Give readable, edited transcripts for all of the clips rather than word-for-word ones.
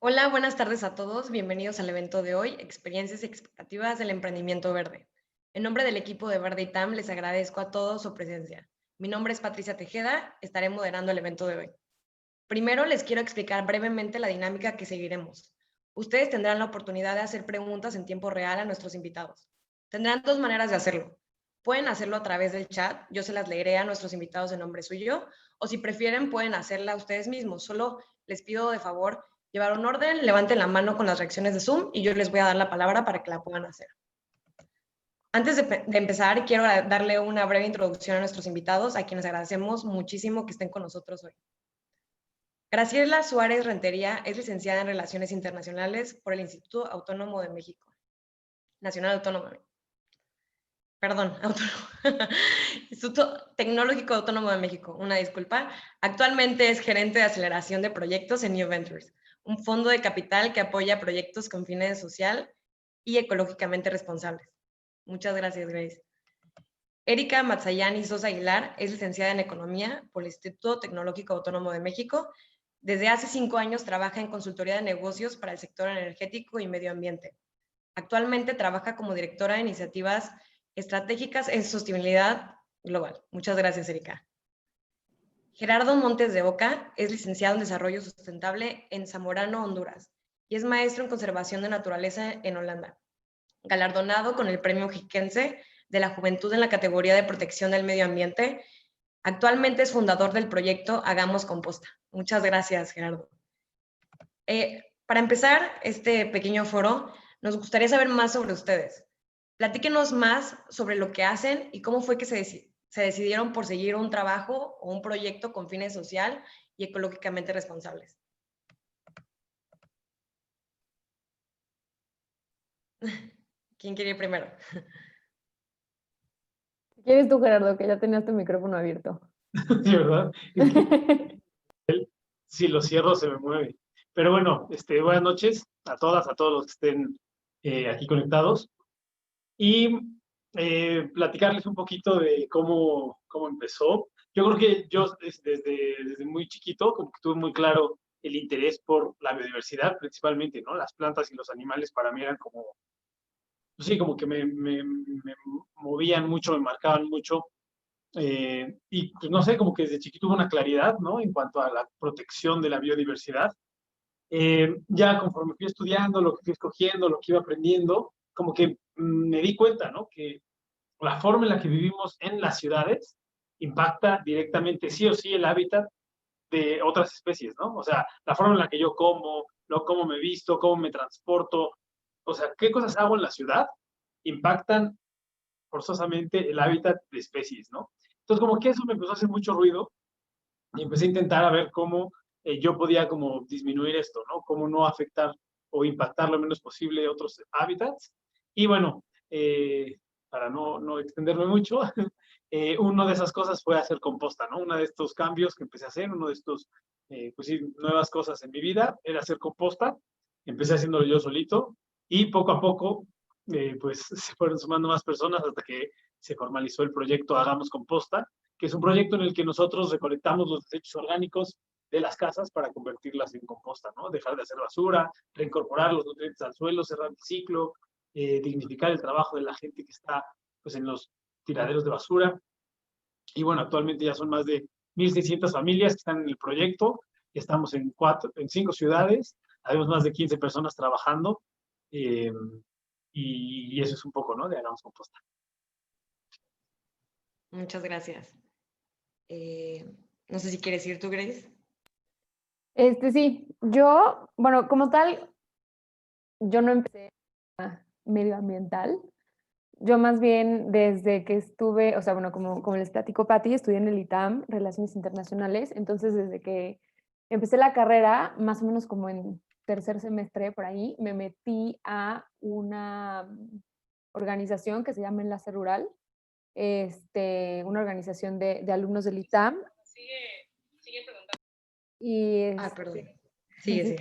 Hola, buenas tardes a todos. Bienvenidos al evento de hoy, Experiencias y Expectativas del Emprendimiento Verde. En nombre del equipo de Verde ITAM, les agradezco a todos su presencia. Mi nombre es Patricia Tejeda, estaré moderando el evento de hoy. Primero, les quiero explicar brevemente la dinámica que seguiremos. Ustedes tendrán la oportunidad de hacer preguntas en tiempo real a nuestros invitados. Tendrán dos maneras de hacerlo. Pueden hacerlo a través del chat, yo se las leeré a nuestros invitados en nombre suyo, o si prefieren pueden hacerla ustedes mismos. Solo les pido de favor llevar un orden, levanten la mano con las reacciones de Zoom y yo les voy a dar la palabra para que la puedan hacer. Antes de empezar, quiero darle una breve introducción a nuestros invitados, a quienes agradecemos muchísimo que estén con nosotros hoy. Graciela Suárez Rentería es licenciada en Relaciones Internacionales por el Instituto Autónomo de México. Nacional Autónomo. Perdón, Autónomo. Instituto Tecnológico Autónomo de México, una disculpa. Actualmente es gerente de aceleración de proyectos en New Ventures, un fondo de capital que apoya proyectos con fines social y ecológicamente responsables. Muchas gracias, Grace. Erika Mazzayani Sosa Aguilar es licenciada en Economía por el Instituto Tecnológico Autónomo de México. Desde hace 5 años trabaja en consultoría de negocios para el sector energético y medio ambiente. Actualmente trabaja como directora de iniciativas estratégicas en sostenibilidad global. Muchas gracias, Erika. Gerardo Montes de Oca es licenciado en Desarrollo Sustentable en Zamorano, Honduras, y es maestro en Conservación de Naturaleza en Holanda. Galardonado con el Premio Jiquense de la Juventud en la categoría de Protección del Medio Ambiente. Actualmente es fundador del proyecto Hagamos Composta. Muchas gracias, Gerardo. Para empezar este pequeño foro, nos gustaría saber más sobre ustedes. Platíquenos más sobre lo que hacen y cómo fue que se decidieron por seguir un trabajo o un proyecto con fines social y ecológicamente responsables. ¿Quién quiere ir primero? Si quieres tú, Gerardo, que ya tenías tu micrófono abierto. Sí, ¿verdad? Es que si lo cierro se me mueve. Pero bueno, buenas noches a todas, a todos los que estén aquí conectados. Y platicarles un poquito de cómo empezó. Yo creo que yo desde muy chiquito, como que tuve muy claro el interés por la biodiversidad, principalmente, ¿no? Las plantas y los animales para mí eran como, pues sí, como que me movían mucho, me marcaban mucho. Y pues no sé, como que desde chiquito hubo una claridad, ¿no? En cuanto a la protección de la biodiversidad. Ya conforme fui estudiando, lo que fui escogiendo, lo que iba aprendiendo, como que me di cuenta, ¿no? Que la forma en la que vivimos en las ciudades impacta directamente, sí o sí, el hábitat de otras especies, ¿no? O sea, la forma en la que yo como, cómo me visto, cómo me transporto, o sea, qué cosas hago en la ciudad impactan forzosamente el hábitat de especies, ¿no? Entonces, como que eso me empezó a hacer mucho ruido y empecé a intentar a ver cómo yo podía como disminuir esto, ¿no? Cómo no afectar o impactar lo menos posible otros hábitats. Y bueno, para no extenderme mucho, una de esas cosas fue hacer composta, ¿no? Uno de estos cambios que empecé a hacer, uno de estos, pues sí, nuevas cosas en mi vida, era hacer composta. Empecé haciéndolo yo solito y poco a poco, pues se fueron sumando más personas hasta que se formalizó el proyecto Hagamos Composta, que es un proyecto en el que nosotros recolectamos los desechos orgánicos de las casas para convertirlas en composta, ¿no? Dejar de hacer basura, reincorporar los nutrientes al suelo, cerrar el ciclo, dignificar el trabajo de la gente que está pues, en los tiraderos de basura. Y bueno, actualmente ya son más de 1,600 familias que están en el proyecto. Estamos en 5 ciudades, tenemos más de 15 personas trabajando. Y eso es un poco, ¿no? De Hagamos Composta. Muchas gracias. No sé si quieres ir tú, Grace. Sí, yo, bueno, como tal, yo no empecé medioambiental. Yo más bien desde que estuve, o sea, bueno, como les platico, Pati, estudié en el ITAM, Relaciones Internacionales, entonces desde que empecé la carrera, más o menos como en tercer semestre por ahí, me metí a una organización que se llama Enlace Rural, una organización de alumnos del ITAM. Sigue preguntando. Y Perdón. Sigue.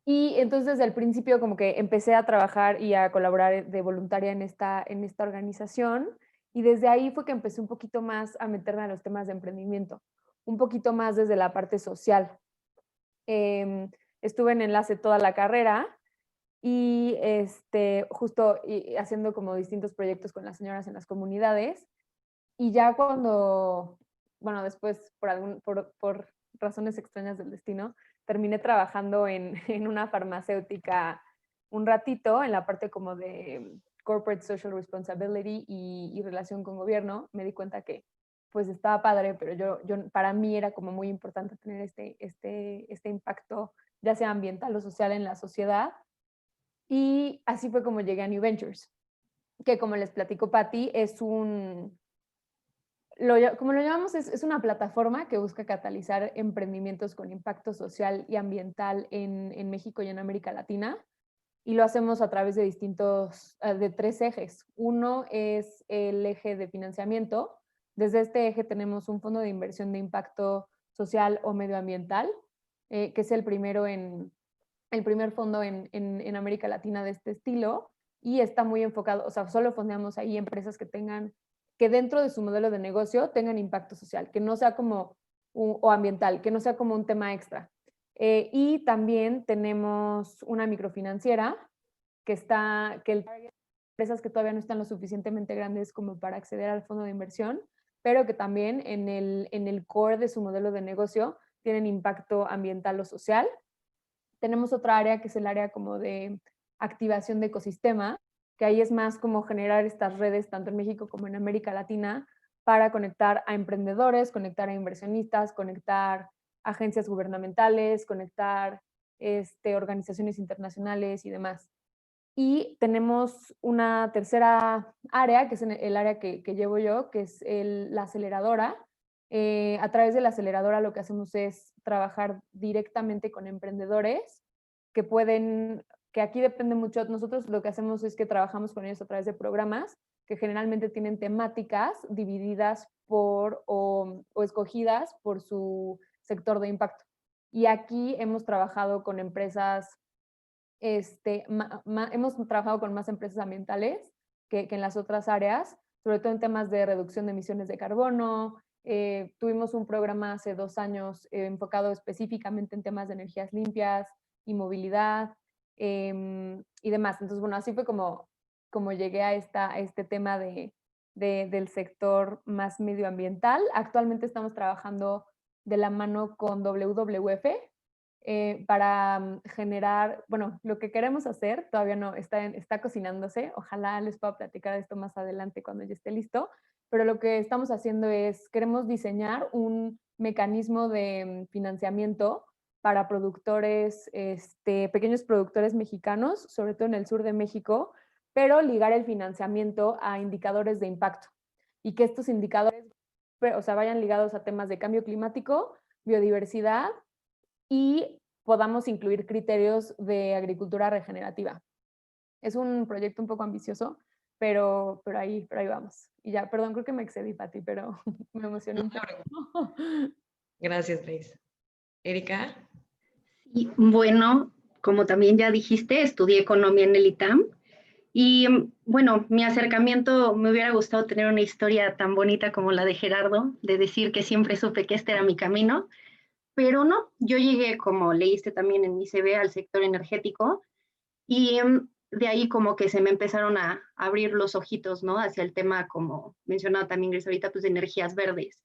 Y entonces desde el principio como que empecé a trabajar y a colaborar de voluntaria en esta organización, y desde ahí fue que empecé un poquito más a meterme a los temas de emprendimiento, un poquito más desde la parte social. estuve en enlace toda la carrera y justo haciendo como distintos proyectos con las señoras en las comunidades. Y ya cuando, bueno, después por razones extrañas del destino, terminé trabajando en una farmacéutica un ratito en la parte como de corporate social responsibility y relación con gobierno. Me di cuenta que pues estaba padre, pero para mí era como muy importante tener este impacto, ya sea ambiental o social en la sociedad. Y así fue como llegué a New Ventures, que como les platico Patti, como lo llamamos, es una plataforma que busca catalizar emprendimientos con impacto social y ambiental en México y en América Latina. Y lo hacemos a través de 3 ejes. Uno es el eje de financiamiento. Desde este eje tenemos un fondo de inversión de impacto social o medioambiental, que es el primer fondo en América Latina de este estilo, y está muy enfocado, o sea, solo fondeamos ahí empresas que dentro de su modelo de negocio tengan impacto social, que no sea o ambiental, que no sea como un tema extra. Y también tenemos una microfinanciera empresas que todavía no están lo suficientemente grandes como para acceder al fondo de inversión, pero que también en el core de su modelo de negocio tienen impacto ambiental o social. Tenemos otra área que es el área como de activación de ecosistema, que ahí es más como generar estas redes tanto en México como en América Latina para conectar a emprendedores, conectar a inversionistas, conectar agencias gubernamentales, conectar organizaciones internacionales y demás. Y tenemos una tercera área, que es el área que llevo yo, que es la aceleradora. A través de la aceleradora lo que hacemos es trabajar directamente con emprendedores que aquí depende mucho. Nosotros lo que hacemos es que trabajamos con ellos a través de programas que generalmente tienen temáticas divididas o escogidas por su sector de impacto. Y aquí hemos trabajado con empresas hemos trabajado con más empresas ambientales que en las otras áreas, sobre todo en temas de reducción de emisiones de carbono. Tuvimos un programa hace 2 años enfocado específicamente en temas de energías limpias y movilidad y demás. Entonces, bueno, así fue como llegué a este tema del sector más medioambiental. Actualmente estamos trabajando de la mano con WWF, para generar, bueno, lo que queremos hacer todavía no está cocinándose, ojalá les pueda platicar de esto más adelante cuando ya esté listo, pero lo que estamos haciendo queremos diseñar un mecanismo de financiamiento para productores, pequeños productores mexicanos, sobre todo en el sur de México, pero ligar el financiamiento a indicadores de impacto y que estos indicadores, o sea, vayan ligados a temas de cambio climático, biodiversidad y podamos incluir criterios de agricultura regenerativa. Es un proyecto un poco ambicioso, pero ahí vamos. Y ya, perdón, creo que me excedí, Pati, pero me emocioné un poco. Gracias, Grace. Erika. Y bueno, como también ya dijiste, estudié economía en el ITAM. Y bueno, mi acercamiento, me hubiera gustado tener una historia tan bonita como la de Gerardo, de decir que siempre supe que este era mi camino, pero no, yo llegué, como leíste también en mi CV, al sector energético y de ahí como que se me empezaron a abrir los ojitos, ¿no? Hacia el tema, como mencionaba también Gris ahorita, pues de energías verdes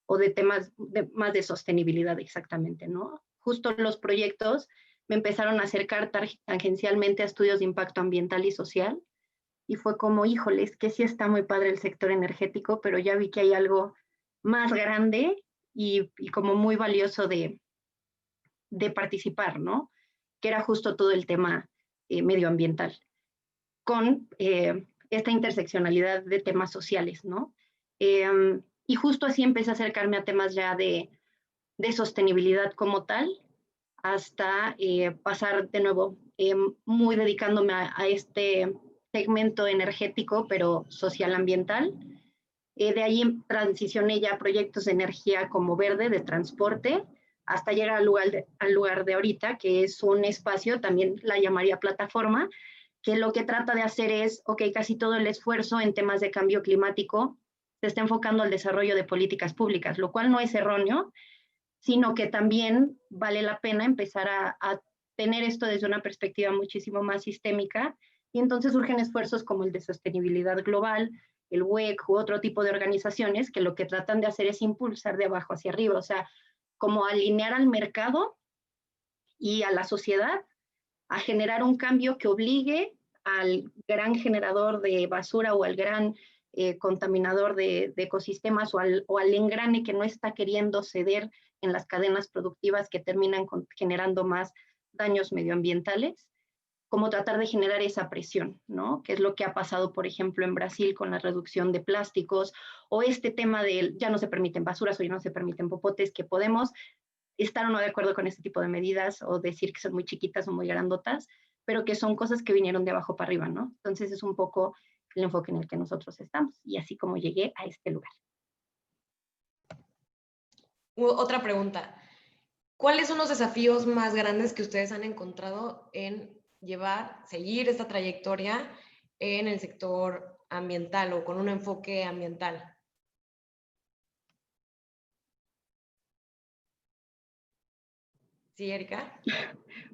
o de temas más de sostenibilidad exactamente, ¿no? Justo los proyectos me empezaron a acercar tangencialmente a estudios de impacto ambiental y social y fue como, híjoles, que sí está muy padre el sector energético, pero ya vi que hay algo más grande y como muy valioso de participar, ¿no? Que era justo todo el tema medioambiental, con esta interseccionalidad de temas sociales, ¿no? Y justo así empecé a acercarme a temas ya de sostenibilidad como tal, hasta pasar de nuevo muy dedicándome a este segmento energético, pero social ambiental. De ahí transicioné ya a proyectos de energía como verde, de transporte, hasta llegar al lugar de ahorita, que es un espacio, también la llamaría plataforma, que lo que trata de hacer es, ok, casi todo el esfuerzo en temas de cambio climático se está enfocando al desarrollo de políticas públicas, lo cual no es erróneo, sino que también vale la pena empezar a tener esto desde una perspectiva muchísimo más sistémica, y entonces surgen esfuerzos como el de sostenibilidad global, el WEC u otro tipo de organizaciones que lo que tratan de hacer es impulsar de abajo hacia arriba, o sea, como alinear al mercado y a la sociedad a generar un cambio que obligue al gran generador de basura o al gran contaminador de ecosistemas o al engrane que no está queriendo ceder en las cadenas productivas que terminan generando más daños medioambientales, como tratar de generar esa presión, ¿no? Que es lo que ha pasado, por ejemplo, en Brasil con la reducción de plásticos, o este tema de ya no se permiten basuras o ya no se permiten popotes, que podemos estar o no de acuerdo con este tipo de medidas o decir que son muy chiquitas o muy grandotas, pero que son cosas que vinieron de abajo para arriba, ¿no? Entonces es un poco el enfoque en el que nosotros estamos y así como llegué a este lugar. Otra pregunta. ¿Cuáles son los desafíos más grandes que ustedes han encontrado en seguir esta trayectoria en el sector ambiental o con un enfoque ambiental? Sí, Erika.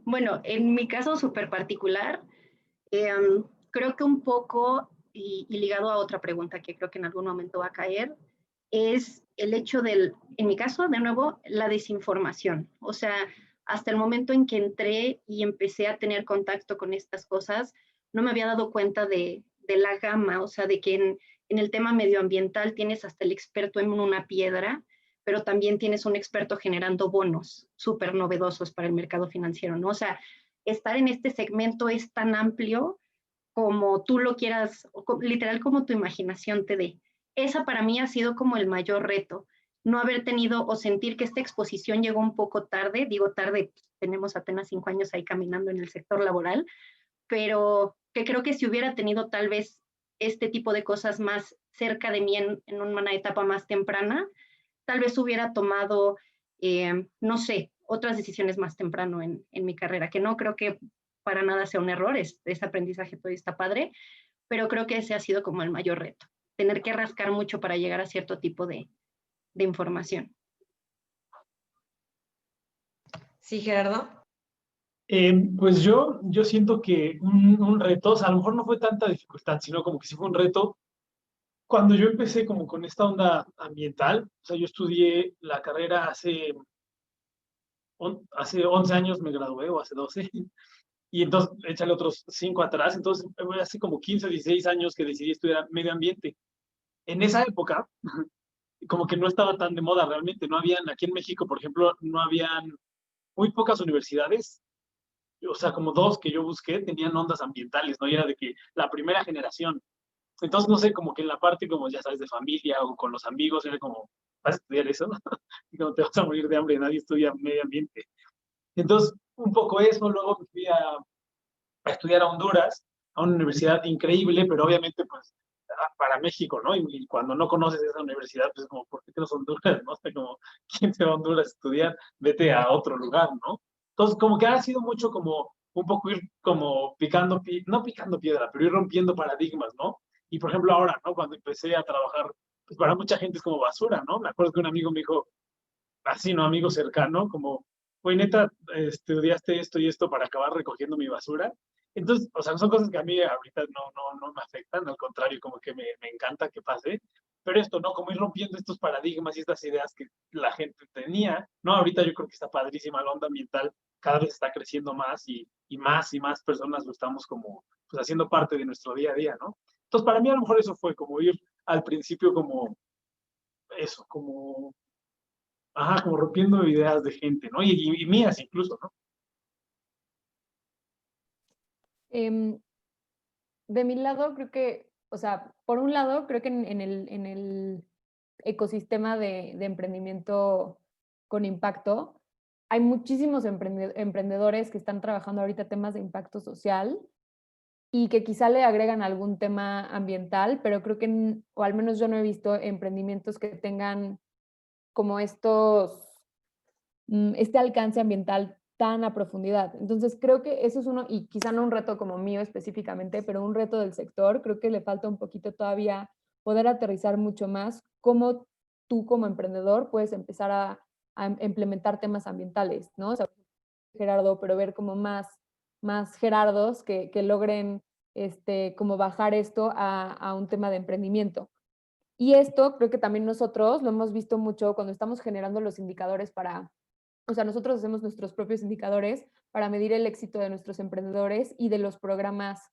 Bueno, en mi caso súper particular, creo que un poco, y ligado a otra pregunta que creo que en algún momento va a caer, es el hecho en mi caso, de nuevo, la desinformación. O sea, hasta el momento en que entré y empecé a tener contacto con estas cosas, no me había dado cuenta de la gama, o sea, de que en el tema medioambiental tienes hasta el experto en una piedra, pero también tienes un experto generando bonos súper novedosos para el mercado financiero, ¿no? O sea, estar en este segmento es tan amplio como tú lo quieras, literal como tu imaginación te dé. Esa para mí ha sido como el mayor reto, no haber tenido o sentir que esta exposición llegó un poco tarde, digo tarde, tenemos apenas 5 años ahí caminando en el sector laboral, pero que creo que si hubiera tenido tal vez este tipo de cosas más cerca de mí en una etapa más temprana, tal vez hubiera tomado, no sé, otras decisiones más temprano en mi carrera, que no creo que para nada sea un error, es aprendizaje todo está padre, pero creo que ese ha sido como el mayor reto, tener que rascar mucho para llegar a cierto tipo de información. Sí, Gerardo. Pues yo siento que un reto, o sea, a lo mejor no fue tanta dificultad, sino como que sí fue un reto. Cuando yo empecé como con esta onda ambiental, o sea, yo estudié la carrera hace 11 años me gradué, o hace 12, y entonces échale otros 5 atrás, entonces hace como 15 o 16 años que decidí estudiar medio ambiente. En esa época, como que no estaba tan de moda realmente, no habían, aquí en México, por ejemplo, no habían muy pocas universidades, o sea, como dos que yo busqué, tenían ondas ambientales, ¿no? Y era de que la primera generación. Entonces, no sé, como que en la parte, como ya sabes, de familia o con los amigos, era como, ¿vas a estudiar eso? Y como te vas a morir de hambre, nadie estudia medio ambiente. Entonces, un poco eso, luego me fui a estudiar a Honduras, a una universidad increíble, pero obviamente, pues, para México, ¿no? Y cuando no conoces esa universidad, pues, como, ¿por qué te vas a Honduras, no? O sea, como, ¿quién se va a Honduras a estudiar? Vete a otro lugar, ¿no? Entonces, como que ha sido mucho como, un poco ir como picando, no picando piedra, pero ir rompiendo paradigmas, ¿no? Y, por ejemplo, ahora, ¿no? Cuando empecé a trabajar, pues, para mucha gente es como basura, ¿no? Me acuerdo que un amigo me dijo, así, ¿no? Amigo cercano, como, oye, neta, estudiaste esto y esto para acabar recogiendo mi basura. Entonces, o sea, son cosas que a mí ahorita no me afectan, al contrario, como que me encanta que pase. Pero esto, ¿no? Como ir rompiendo estos paradigmas y estas ideas que la gente tenía, ¿no? Ahorita yo creo que está padrísima la onda ambiental, cada vez está creciendo más y más personas lo estamos como, pues, haciendo parte de nuestro día a día, ¿no? Entonces, para mí a lo mejor eso fue como ir al principio como eso, como ajá, como rompiendo ideas de gente, ¿no? Y mías incluso, ¿no? De mi lado, creo que, o sea, por un lado, creo que en el ecosistema de emprendimiento con impacto, hay muchísimos emprendedores que están trabajando ahorita temas de impacto social y que quizá le agregan algún tema ambiental, pero creo que, o al menos yo no he visto emprendimientos que tengan como este alcance ambiental tan a profundidad. Entonces creo que eso es uno, y quizá no un reto como mío específicamente, pero un reto del sector. Creo que le falta un poquito todavía poder aterrizar mucho más cómo tú como emprendedor puedes empezar a implementar temas ambientales, ¿no? O sea, Gerardo, pero ver como más Gerardos que logren como bajar esto a un tema de emprendimiento. Y esto creo que también nosotros lo hemos visto mucho cuando estamos generando los indicadores o sea, nosotros hacemos nuestros propios indicadores para medir el éxito de nuestros emprendedores y de los programas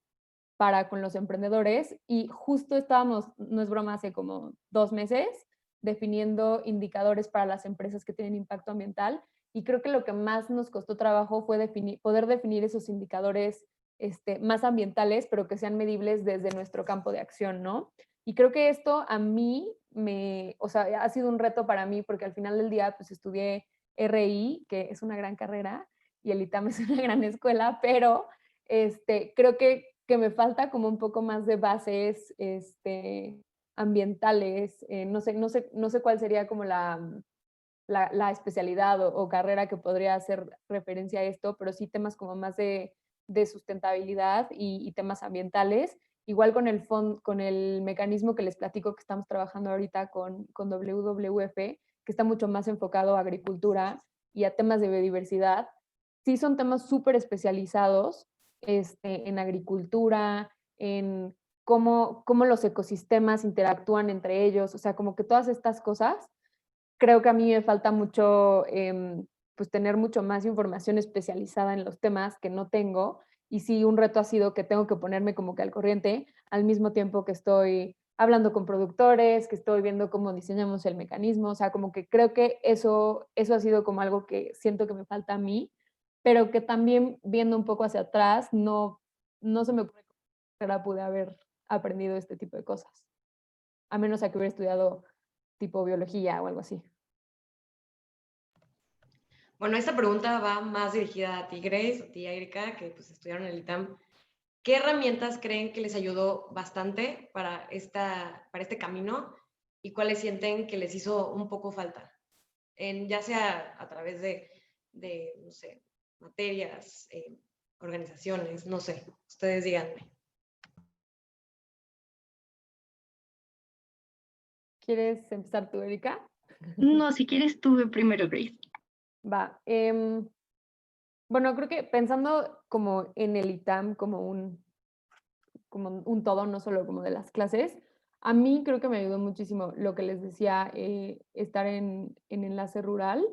con los emprendedores. Y justo estábamos, no es broma, hace como 2 meses, definiendo indicadores para las empresas que tienen impacto ambiental. Y creo que lo que más nos costó trabajo fue poder definir esos indicadores más ambientales, pero que sean medibles desde nuestro campo de acción, ¿no? Y creo que esto a mí o sea, ha sido un reto para mí porque al final del día pues estudié RI, que es una gran carrera, y el ITAM es una gran escuela, pero creo que me falta como un poco más de bases ambientales. No sé cuál sería como la especialidad o carrera que podría hacer referencia a esto, pero sí temas como más de sustentabilidad y temas ambientales. Igual con el mecanismo que les platico que estamos trabajando ahorita con WWF, que está mucho más enfocado a agricultura y a temas de biodiversidad. Sí son temas súper especializados en agricultura, en cómo los ecosistemas interactúan entre ellos, o sea, como que todas estas cosas. Creo que a mí me falta mucho, pues tener mucho más información especializada en los temas que no tengo. Y sí, un reto ha sido que tengo que ponerme como que al corriente al mismo tiempo que estoy hablando con productores, que estoy viendo cómo diseñamos el mecanismo. O sea, como que creo que eso ha sido como algo que siento que me falta a mí, pero que también viendo un poco hacia atrás, no se me ocurre cómo pude haber aprendido este tipo de cosas. A menos a que hubiera estudiado tipo biología o algo así. Bueno, esta pregunta va más dirigida a ti, Grace, a ti, Erika, que pues estudiaron en el ITAM. ¿Qué herramientas creen que les ayudó bastante para este camino y cuáles sienten que les hizo un poco falta? Ya sea a través de no sé, materias, organizaciones, no sé, ustedes díganme. ¿Quieres empezar tú, Erika? No, si quieres tú primero, Grace. Va. Bueno, creo que pensando como en el ITAM como un todo, no solo como de las clases, a mí creo que me ayudó muchísimo lo que les decía, estar en enlace rural,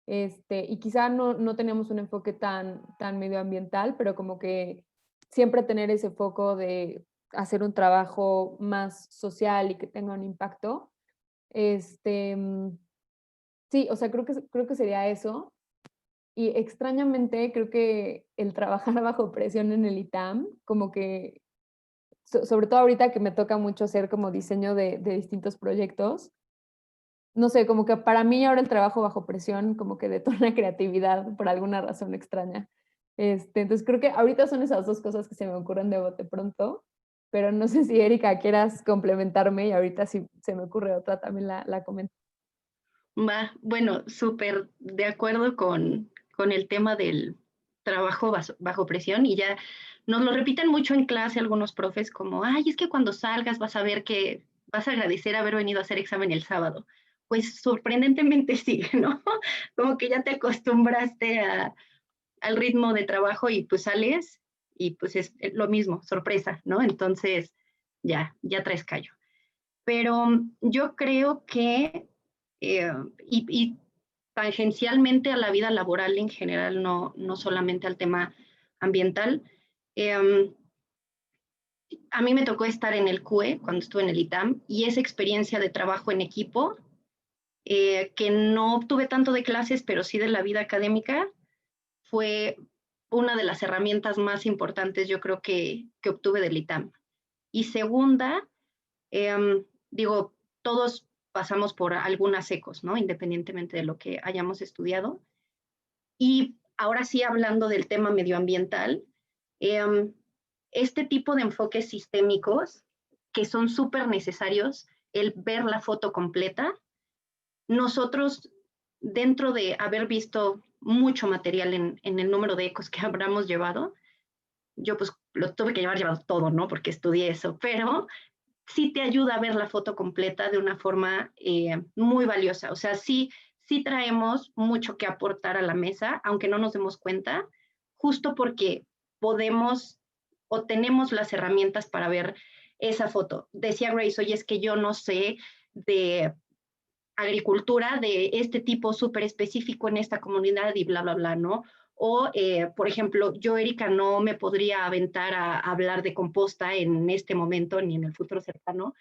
y quizá no teníamos un enfoque tan medioambiental, pero como que siempre tener ese foco de hacer un trabajo más social y que tenga un impacto. Sí, o sea, creo que sería eso. Y extrañamente creo que el trabajar bajo presión en el ITAM, como que, sobre todo ahorita que me toca mucho hacer como diseño de distintos proyectos, no sé, como que para mí ahora el trabajo bajo presión como que detona creatividad por alguna razón extraña. Entonces creo que ahorita son esas dos cosas que se me ocurren de bote pronto, pero no sé si Erika quieras complementarme y ahorita si se me ocurre otra también la comento. Va, bueno, súper de acuerdo con el tema del trabajo bajo presión y ya nos lo repiten mucho en clase algunos profes como, ay, es que cuando salgas vas a ver que vas a agradecer haber venido a hacer examen el sábado. Pues sorprendentemente sí, ¿no? Como que ya te acostumbraste al ritmo de trabajo y pues sales y pues es lo mismo, sorpresa, ¿no? Entonces ya traes callo. Pero yo creo que, y tangencialmente a la vida laboral en general, no solamente al tema ambiental, a mí me tocó estar en el CUE cuando estuve en el ITAM y esa experiencia de trabajo en equipo, que no obtuve tanto de clases, pero sí de la vida académica, fue una de las herramientas más importantes yo creo que obtuve del ITAM. Y segunda, digo, todos pasamos por algunas ecos, ¿no? Independientemente de lo que hayamos estudiado. Y ahora sí, hablando del tema medioambiental, este tipo de enfoques sistémicos que son súper necesarios, el ver la foto completa, nosotros, dentro de haber visto mucho material en el número de ecos que habremos llevado, yo pues lo tuve que llevado todo, ¿no? Porque estudié eso, pero sí te ayuda a ver la foto completa de una forma muy valiosa. O sea, sí sí traemos mucho que aportar a la mesa, aunque no nos demos cuenta, justo porque podemos o tenemos las herramientas para ver esa foto. Decía Grace, oye, es que yo no sé de agricultura de este tipo súper específico en esta comunidad y bla, bla, bla, ¿no? O, por ejemplo, yo, Erika, no me podría aventar a hablar de composta en este momento ni en el futuro cercano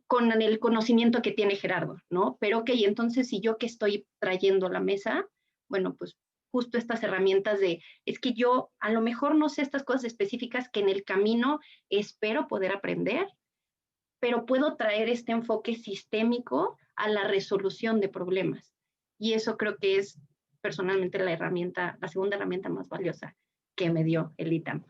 con el conocimiento que tiene Gerardo, ¿no? Pero, ok, entonces, si yo que estoy trayendo a la mesa, bueno, pues justo estas herramientas de, es que yo a lo mejor no sé estas cosas específicas que en el camino espero poder aprender, pero puedo traer este enfoque sistémico a la resolución de problemas. Y eso creo que es personalmente la segunda herramienta más valiosa que me dio el ITAM.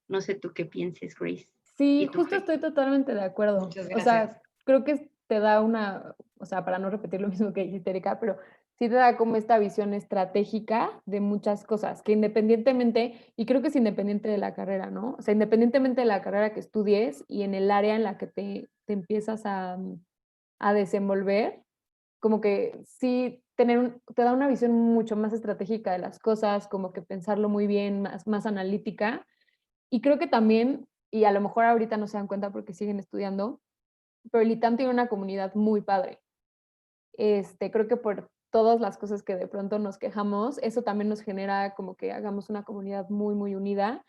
No sé tú qué pienses, Grace. Sí, ¿Y tú, justo Fer? estoy totalmente de acuerdo. Muchas O sea, gracias. creo que te da una, o sea, para no repetir lo mismo que dijiste, Erika, pero sí te da como esta visión estratégica de muchas cosas, que independientemente, y creo que es independiente de la carrera, ¿no? O sea, independientemente de la carrera que estudies y en el área en la que te empiezas a desenvolver, como que sí te da una visión mucho más estratégica de las cosas, como que pensarlo muy bien, más analítica. Y creo que también, y a lo mejor ahorita no se dan cuenta porque siguen estudiando, pero el ITAM tiene una comunidad muy padre. Creo que por todas las cosas que de pronto nos quejamos, eso también nos genera como que hagamos una comunidad muy, muy unida.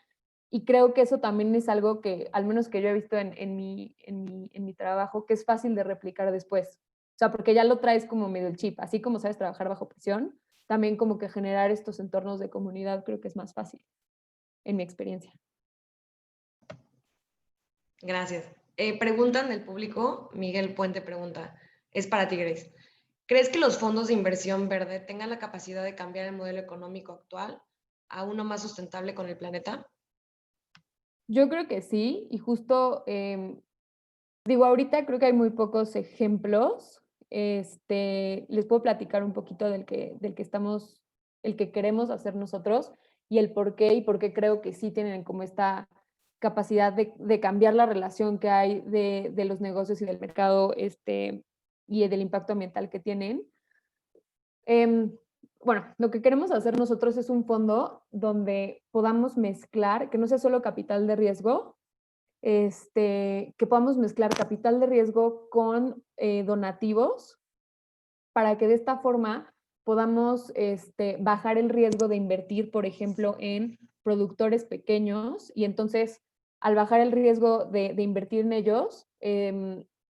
Y creo que eso también es algo que, al menos que yo he visto en mi trabajo, que es fácil de replicar después. O sea, porque ya lo traes como medio el chip, así como sabes trabajar bajo presión, también como que generar estos entornos de comunidad creo que es más fácil, en mi experiencia. Gracias. Preguntan del público, Miguel Puente pregunta, es para ti, Grace. ¿Crees que los fondos de inversión verde tengan la capacidad de cambiar el modelo económico actual a uno más sustentable con el planeta? Yo creo que sí, y justo, digo, ahorita creo que hay muy pocos ejemplos. Les puedo platicar un poquito del que estamos, el que queremos hacer nosotros y por qué creo que sí tienen como esta capacidad de cambiar la relación que hay de los negocios y del mercado y del impacto ambiental que tienen. Em, bueno, lo que queremos hacer nosotros es un fondo donde podamos mezclar, que no sea solo capital de riesgo, que podamos mezclar capital de riesgo con donativos para que de esta forma podamos bajar el riesgo de invertir, por ejemplo, en productores pequeños y entonces al bajar el riesgo de invertir en ellos,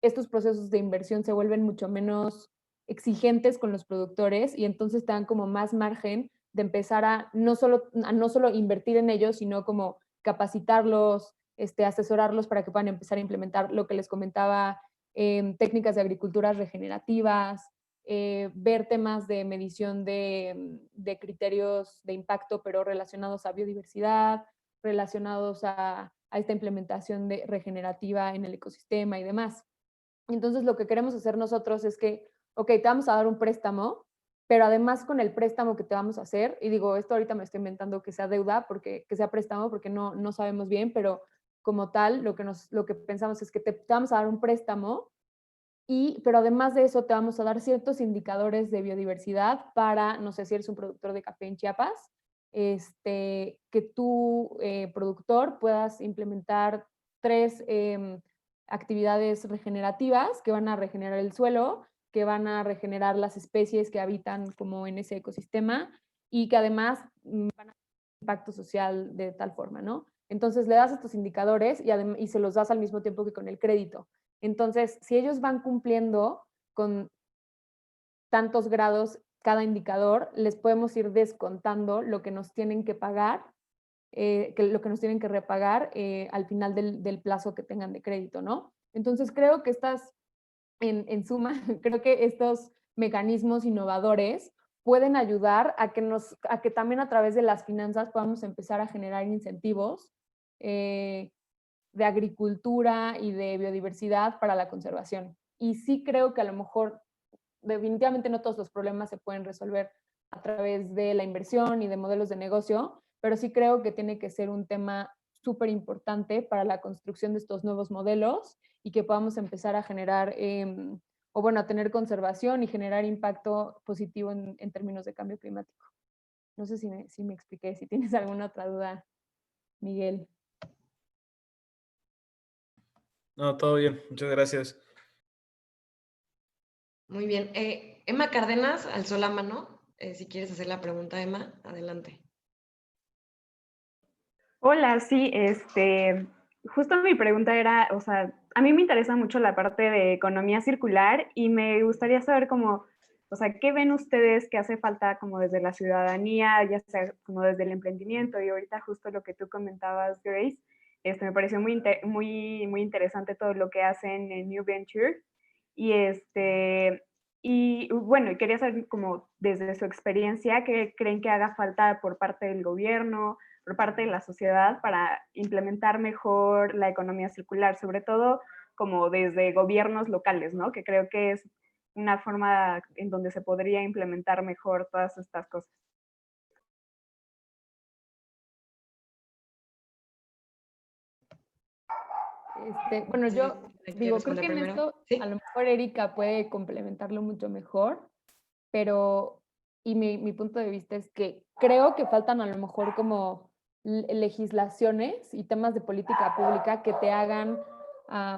estos procesos de inversión se vuelven mucho menos exigentes con los productores y entonces te dan como más margen de empezar a no solo invertir en ellos, sino como capacitarlos, asesorarlos para que puedan empezar a implementar lo que les comentaba, técnicas de agricultura regenerativas, ver temas de medición de criterios de impacto, pero relacionados a biodiversidad, relacionados a esta implementación regenerativa en el ecosistema y demás. Entonces, lo que queremos hacer nosotros es que, ok, te vamos a dar un préstamo, pero además con el préstamo que te vamos a hacer, y digo, esto ahorita me estoy inventando que sea deuda, que sea préstamo, porque no sabemos bien, pero como tal, lo que pensamos es que te vamos a dar un préstamo pero además de eso te vamos a dar ciertos indicadores de biodiversidad para, no sé si eres un productor de café en Chiapas, que tú, productor, puedas implementar 3 actividades regenerativas que van a regenerar el suelo, que van a regenerar las especies que habitan como en ese ecosistema y que además van a tener impacto social de tal forma, ¿no? Entonces le das estos indicadores y se los das al mismo tiempo que con el crédito. Entonces, si ellos van cumpliendo con tantos grados cada indicador, les podemos ir descontando lo que nos tienen que pagar, lo que nos tienen que repagar al final del plazo que tengan de crédito, ¿no? Entonces, creo que en suma, creo que estos mecanismos innovadores pueden ayudar a que también a través de las finanzas podamos empezar a generar incentivos de agricultura y de biodiversidad para la conservación. Y sí creo que a lo mejor definitivamente no todos los problemas se pueden resolver a través de la inversión y de modelos de negocio, pero sí creo que tiene que ser un tema súper importante para la construcción de estos nuevos modelos y que podamos empezar a generar o bueno, a tener conservación y generar impacto positivo en términos de cambio climático. No sé si me expliqué, si tienes alguna otra duda, Miguel. No, todo bien, muchas gracias. Muy bien. Emma Cárdenas alzó la mano. Si quieres hacer la pregunta, Emma, adelante. Hola, sí, justo mi pregunta era, o sea, a mí me interesa mucho la parte de economía circular y me gustaría saber cómo, o sea, ¿qué ven ustedes que hace falta como desde la ciudadanía, ya sea como desde el emprendimiento? Y ahorita justo lo que tú comentabas, Grace, me pareció muy interesante todo lo que hacen en New Venture y y bueno, quería saber como desde su experiencia, ¿qué creen que haga falta por parte del gobierno, por parte de la sociedad para implementar mejor la economía circular, sobre todo como desde gobiernos locales, ¿no? Que creo que es una forma en donde se podría implementar mejor todas estas cosas. Bueno, yo digo, creo responder que en primero? esto ¿Sí? a lo mejor Erika puede complementarlo mucho mejor, pero, y mi punto de vista es que creo que faltan a lo mejor como legislaciones y temas de política pública que te hagan,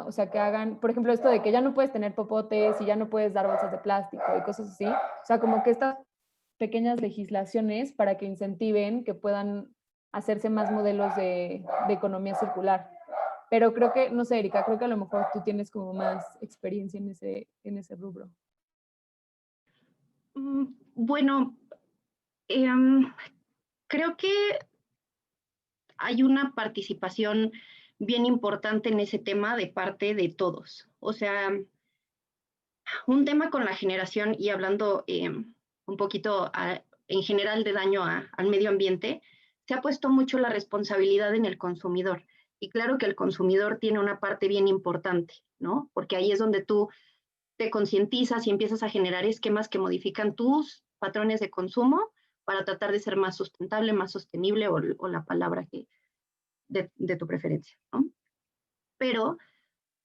o sea, que hagan, por ejemplo, esto de que ya no puedes tener popotes y ya no puedes dar bolsas de plástico y cosas así. O sea, como que estas pequeñas legislaciones para que incentiven que puedan hacerse más modelos de economía circular. Pero creo que, no sé, Erika, creo que a lo mejor tú tienes como más experiencia en ese rubro. Bueno, creo que hay una participación bien importante en ese tema de parte de todos. O sea, un tema con la generación y hablando un poquito en general de daño al medio ambiente, se ha puesto mucho la responsabilidad en el consumidor. Y claro que el consumidor tiene una parte bien importante, ¿no? Porque ahí es donde tú te concientizas y empiezas a generar esquemas que modifican tus patrones de consumo para tratar de ser más sustentable, más sostenible o la palabra de tu preferencia, ¿no? Pero,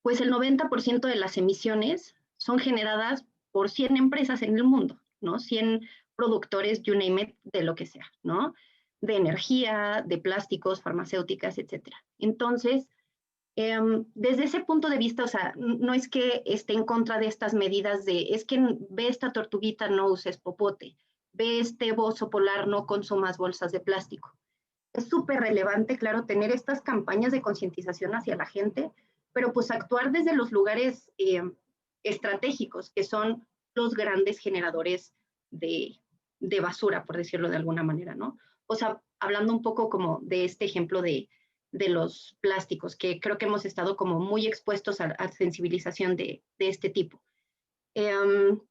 pues el 90% de las emisiones son generadas por 100 empresas en el mundo, ¿no? 100 productores, you name it, de lo que sea, ¿no? De energía, de plásticos, farmacéuticas, etcétera. Entonces, desde ese punto de vista, o sea, no es que esté en contra de estas medidas de, es que ve esta tortuguita, no uses popote, ve este oso polar, no consumas bolsas de plástico. Es súper relevante, claro, tener estas campañas de concientización hacia la gente, pero pues actuar desde los lugares estratégicos, que son los grandes generadores de basura, por decirlo de alguna manera, ¿no? O sea, hablando un poco como de este ejemplo de los plásticos, que creo que hemos estado como muy expuestos a sensibilización de este tipo. En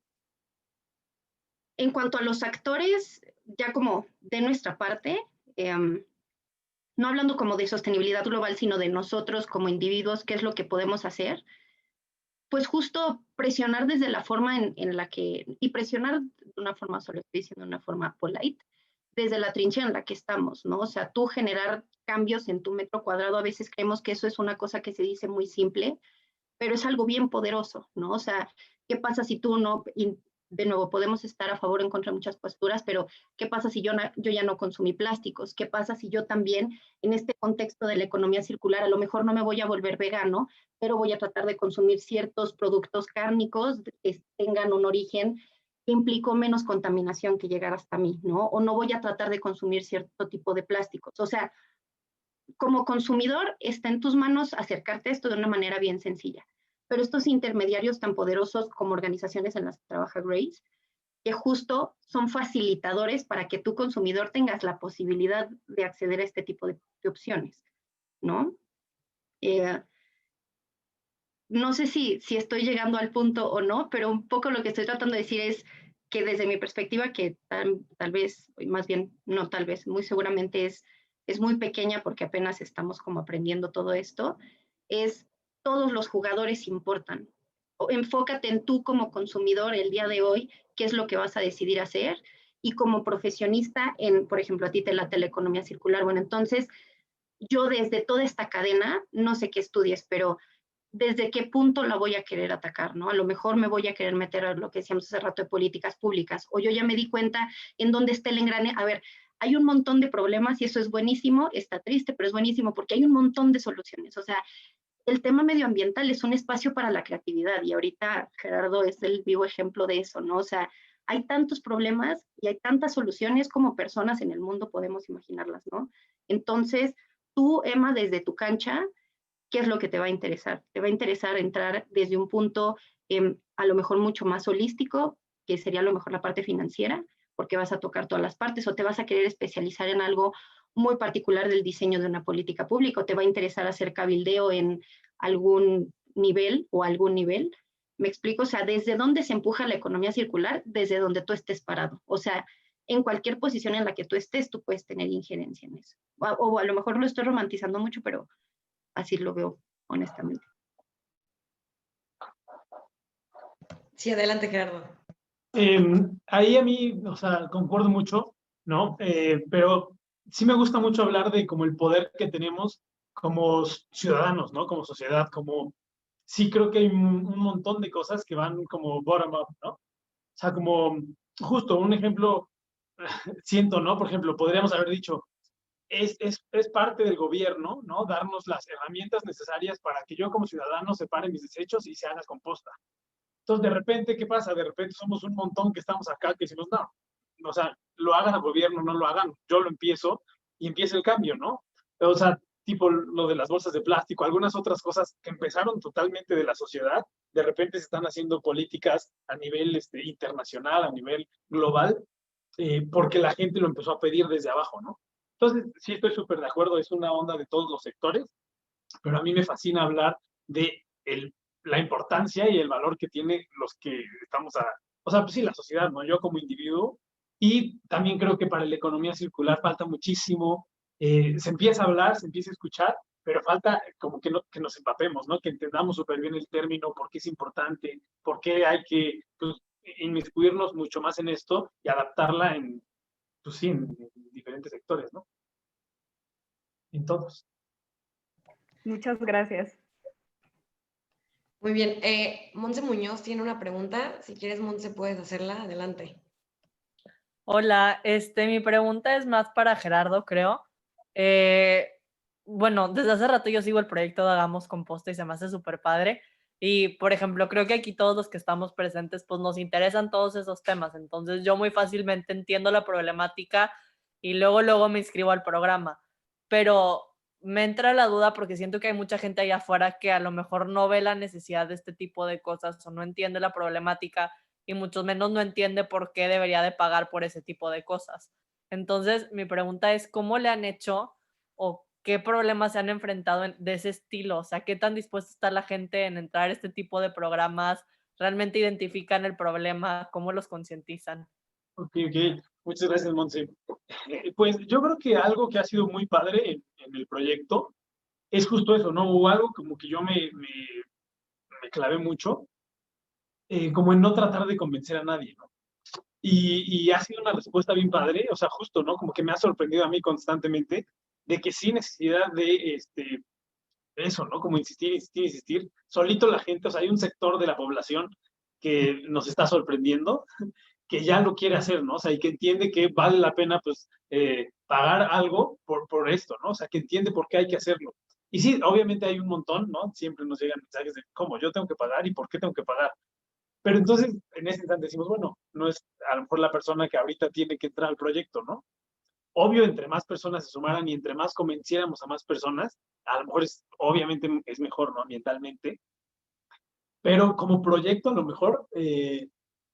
cuanto a los actores, ya como de nuestra parte, no hablando como de sostenibilidad global, sino de nosotros como individuos, qué es lo que podemos hacer, pues justo presionar desde la forma en la que, y presionar de una forma, solo estoy diciendo de una forma polite, desde la trinchera en la que estamos, ¿no? O sea, tú generar cambios en tu metro cuadrado, a veces creemos que eso es una cosa que se dice muy simple, pero es algo bien poderoso, ¿no? O sea, ¿qué pasa si tú no, de nuevo, podemos estar a favor o en contra de muchas posturas, pero ¿qué pasa si yo ya no consumí plásticos? ¿Qué pasa si yo también, en este contexto de la economía circular, a lo mejor no me voy a volver vegano, pero voy a tratar de consumir ciertos productos cárnicos que tengan un origen que implicó menos contaminación que llegar hasta mí, ¿no? O no voy a tratar de consumir cierto tipo de plásticos. O sea, como consumidor está en tus manos acercarte a esto de una manera bien sencilla. Pero estos intermediarios tan poderosos como organizaciones en las que trabaja Grace, que justo son facilitadores para que tú consumidor tengas la posibilidad de acceder a este tipo de opciones, ¿no? No sé si estoy llegando al punto o no, pero un poco lo que estoy tratando de decir es que desde mi perspectiva, que tal vez, más bien no tal vez, muy seguramente es muy pequeña porque apenas estamos como aprendiendo todo esto, es todos los jugadores importan. Enfócate en tú como consumidor el día de hoy, qué es lo que vas a decidir hacer, y como profesionista en, por ejemplo, a ti te late la economía circular. Bueno, entonces yo desde toda esta cadena, no sé qué estudies, pero desde qué punto la voy a querer atacar, ¿no? A lo mejor me voy a querer meter a lo que decíamos hace rato de políticas públicas, o yo ya me di cuenta en dónde está el engrane. A ver, hay un montón de problemas y eso es buenísimo, está triste, pero es buenísimo porque hay un montón de soluciones. O sea, el tema medioambiental es un espacio para la creatividad y ahorita Gerardo es el vivo ejemplo de eso, ¿no? O sea, hay tantos problemas y hay tantas soluciones como personas en el mundo podemos imaginarlas, ¿no? Entonces, tú, Emma, desde tu cancha, ¿qué es lo que te va a interesar? Te va a interesar entrar desde un punto a lo mejor mucho más holístico, que sería a lo mejor la parte financiera, porque vas a tocar todas las partes, o te vas a querer especializar en algo muy particular del diseño de una política pública, o te va a interesar hacer cabildeo en algún nivel o algún nivel. ¿Me explico? O sea, ¿desde dónde se empuja la economía circular? Desde donde tú estés parado. O sea, en cualquier posición en la que tú estés, tú puedes tener injerencia en eso. O a lo mejor lo estoy romantizando mucho, pero así lo veo, honestamente. Sí, adelante, Gerardo. Ahí a mí, o sea, concuerdo mucho, ¿no? Pero sí me gusta mucho hablar de como el poder que tenemos como ciudadanos, ¿no? Como sociedad, como... Sí creo que hay un montón de cosas que van como bottom up, ¿no? O sea, como justo un ejemplo, siento, ¿no? Por ejemplo, podríamos haber dicho, es parte del gobierno, ¿no? Darnos las herramientas necesarias para que yo como ciudadano separe mis desechos y se haga composta. Entonces, de repente, ¿qué pasa? De repente somos un montón que estamos acá que decimos, no, o sea, lo hagan al gobierno, no lo hagan, yo lo empiezo y empieza el cambio, ¿no? O sea, tipo lo de las bolsas de plástico, algunas otras cosas que empezaron totalmente de la sociedad, de repente se están haciendo políticas a nivel internacional, a nivel global, porque la gente lo empezó a pedir desde abajo, ¿no? Entonces, sí estoy súper de acuerdo, es una onda de todos los sectores, pero a mí me fascina hablar de la importancia y el valor que tiene los que estamos o sea, pues sí, la sociedad, ¿no? Yo como individuo, y también creo que para la economía circular falta muchísimo, se empieza a hablar, se empieza a escuchar, pero falta como que, que nos empapemos, ¿no? Que entendamos súper bien el término, por qué es importante, por qué hay que pues, inmiscuirnos mucho más en esto y adaptarla en, pues sí, en diferentes sectores, ¿no? En todos. Muchas gracias. Muy bien. Monse Muñoz tiene una pregunta. Si quieres, Monse, puedes hacerla. Adelante. Hola, mi pregunta es más para Gerardo, creo. Bueno, desde hace rato yo sigo el proyecto de Hagamos Composta y se me hace súper padre. Y, por ejemplo, creo que aquí todos los que estamos presentes, pues nos interesan todos esos temas. Entonces, yo muy fácilmente entiendo la problemática y luego me inscribo al programa. Pero me entra la duda porque siento que hay mucha gente allá afuera que a lo mejor no ve la necesidad de este tipo de cosas o no entiende la problemática y mucho menos no entiende por qué debería de pagar por ese tipo de cosas. Entonces, mi pregunta es, ¿cómo le han hecho o qué problemas se han enfrentado de ese estilo? O sea, ¿qué tan dispuesta está la gente en entrar a este tipo de programas? ¿Realmente identifican el problema? ¿Cómo los concientizan? Ok. Muchas gracias, Monse. Pues yo creo que algo que ha sido muy padre en el proyecto es justo eso, ¿no? Hubo algo como que yo me clavé mucho, como en no tratar de convencer a nadie, ¿no? Y ha sido una respuesta bien padre, o sea, justo, ¿no? Como que me ha sorprendido a mí constantemente de que sin necesidad de eso, ¿no? Como insistir. Solito la gente, o sea, hay un sector de la población que nos está sorprendiendo, que ya lo quiere hacer, ¿no? O sea, y que entiende que vale la pena, pues, pagar algo por esto, ¿no? O sea, que entiende por qué hay que hacerlo. Y sí, obviamente hay un montón, ¿no? Siempre nos llegan mensajes de cómo yo tengo que pagar y por qué tengo que pagar. Pero entonces, en ese instante decimos, bueno, no es a lo mejor la persona que ahorita tiene que entrar al proyecto, ¿no? Obvio, entre más personas se sumaran y entre más convenciéramos a más personas, a lo mejor obviamente es mejor, ¿no? Ambientalmente. Pero como proyecto, a lo mejor,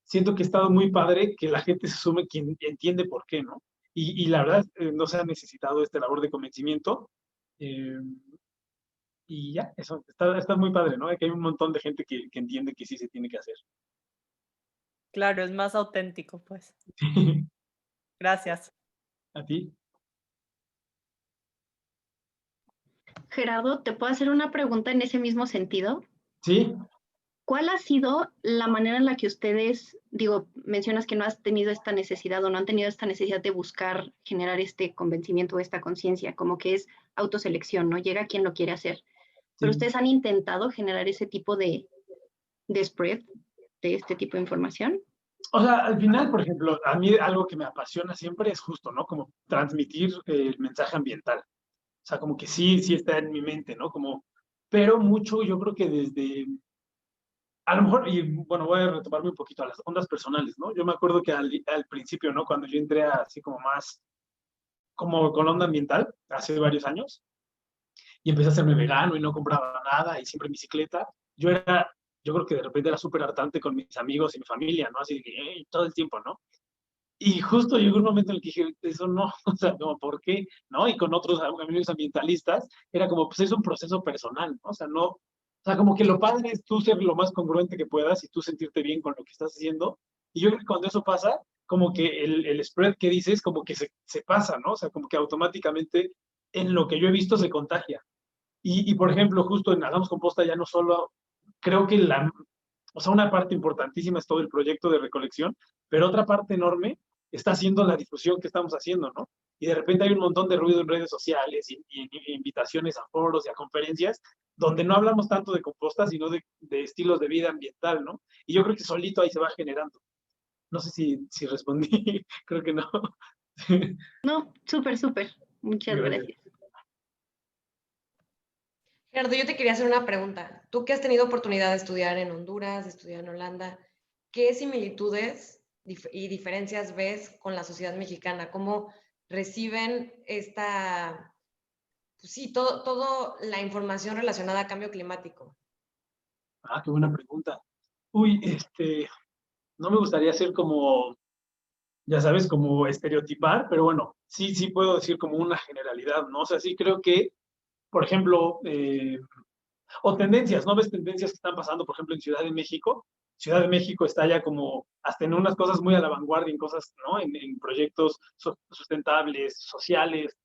siento que ha estado muy padre que la gente se sume quien entiende por qué, ¿no? Y la verdad, no se ha necesitado esta labor de convencimiento. Y ya, eso está muy padre, ¿no? Que hay un montón de gente que entiende que sí se tiene que hacer. Claro, es más auténtico, pues. Gracias. ¿A ti? Gerardo, ¿te puedo hacer una pregunta en ese mismo sentido? Sí. ¿Cuál ha sido la manera en la que ustedes, digo, mencionas que no has tenido esta necesidad o no han tenido esta necesidad de buscar generar este convencimiento o esta conciencia, como que es autoselección, ¿no? Llega quien lo quiere hacer. pero Sí. ustedes han intentado generar ese tipo de spread de este tipo de información. O sea, al final, por ejemplo, a mí algo que me apasiona siempre es justo, ¿no? Como transmitir el mensaje ambiental. O sea, como que sí está en mi mente, ¿no? Como, pero mucho yo creo que desde, a lo mejor, y bueno, voy a retomarme un poquito a las ondas personales, ¿no? Yo me acuerdo que al principio, ¿no? Cuando yo entré así como más, como con la onda ambiental, hace varios años, y empecé a hacerme vegano y no compraba nada y siempre en bicicleta, yo creo que de repente era súper hartante con mis amigos y mi familia, ¿no? Así de que, todo el tiempo, ¿no? Y justo llegó un momento en el que dije, eso no, o sea, como, ¿por qué? ¿No? Y con otros amigos ambientalistas, era como, pues es un proceso personal, ¿no? O sea, no, o sea, como que lo padre es tú ser lo más congruente que puedas y tú sentirte bien con lo que estás haciendo. Y yo creo que cuando eso pasa, como que el spread que dices, como que se pasa, ¿no? O sea, como que automáticamente en lo que yo he visto se contagia. Y por ejemplo, justo en Hagamos Composta ya no solo, creo que o sea, una parte importantísima es todo el proyecto de recolección, pero otra parte enorme está haciendo la difusión que estamos haciendo, ¿no? Y de repente hay un montón de ruido en redes sociales y invitaciones a foros y a conferencias donde no hablamos tanto de composta, sino de estilos de vida ambiental, ¿no? Y yo creo que solito ahí se va generando. No sé si respondí, creo que no. No, súper, súper. Muchas Gracias. gracias. Gerardo, yo te quería hacer una pregunta. Tú que has tenido oportunidad de estudiar en Honduras, de estudiar en Holanda, ¿qué similitudes y diferencias ves con la sociedad mexicana? ¿Cómo reciben esta, pues sí, todo la información relacionada a cambio climático? Ah, qué buena pregunta. Uy, no me gustaría ser como, ya sabes, como estereotipar, pero bueno, sí puedo decir como una generalidad, ¿no? O sea, sí creo que, por ejemplo, o tendencias, ¿no ves tendencias que están pasando, por ejemplo, en Ciudad de México? Ciudad de México está ya como hasta en unas cosas muy a la vanguardia, en cosas, ¿no? En proyectos sustentables, sociales.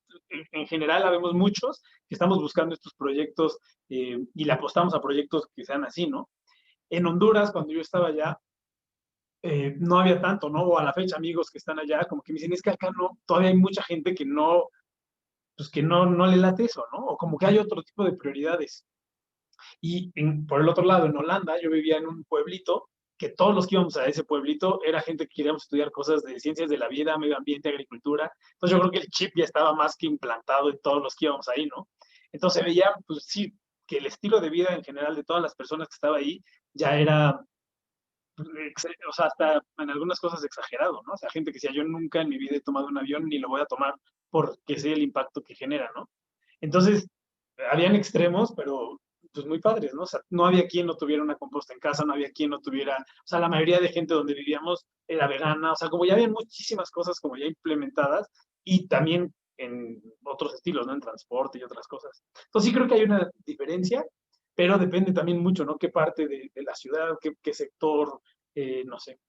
En general, habemos muchos que estamos buscando estos proyectos y le apostamos a proyectos que sean así, ¿no? En Honduras, cuando yo estaba allá, no había tanto, ¿no? O a la fecha, amigos que están allá, como que me dicen, es que acá no, todavía hay mucha gente que no, pues que no le late eso, ¿no? O como que hay otro tipo de prioridades. Y por el otro lado, en Holanda, yo vivía en un pueblito que todos los que íbamos a ese pueblito era gente que queríamos estudiar cosas de ciencias de la vida, medio ambiente, agricultura. Entonces yo creo que el chip ya estaba más que implantado en todos los que íbamos ahí, ¿no? Entonces veía, pues sí, que el estilo de vida en general de todas las personas que estaba ahí ya era, o sea, hasta en algunas cosas exagerado, ¿no? O sea, gente que decía, yo nunca en mi vida he tomado un avión ni lo voy a tomar porque sé el impacto que genera, ¿no? Entonces, habían extremos, pero pues muy padres, ¿no? O sea, no había quien no tuviera una composta en casa, no había quien no tuviera, o sea, la mayoría de gente donde vivíamos era vegana, o sea, como ya habían muchísimas cosas como ya implementadas y también en otros estilos, ¿no? En transporte y otras cosas. Entonces sí creo que hay una diferencia, pero depende también mucho, ¿no? Qué parte de la ciudad, qué sector, no sé.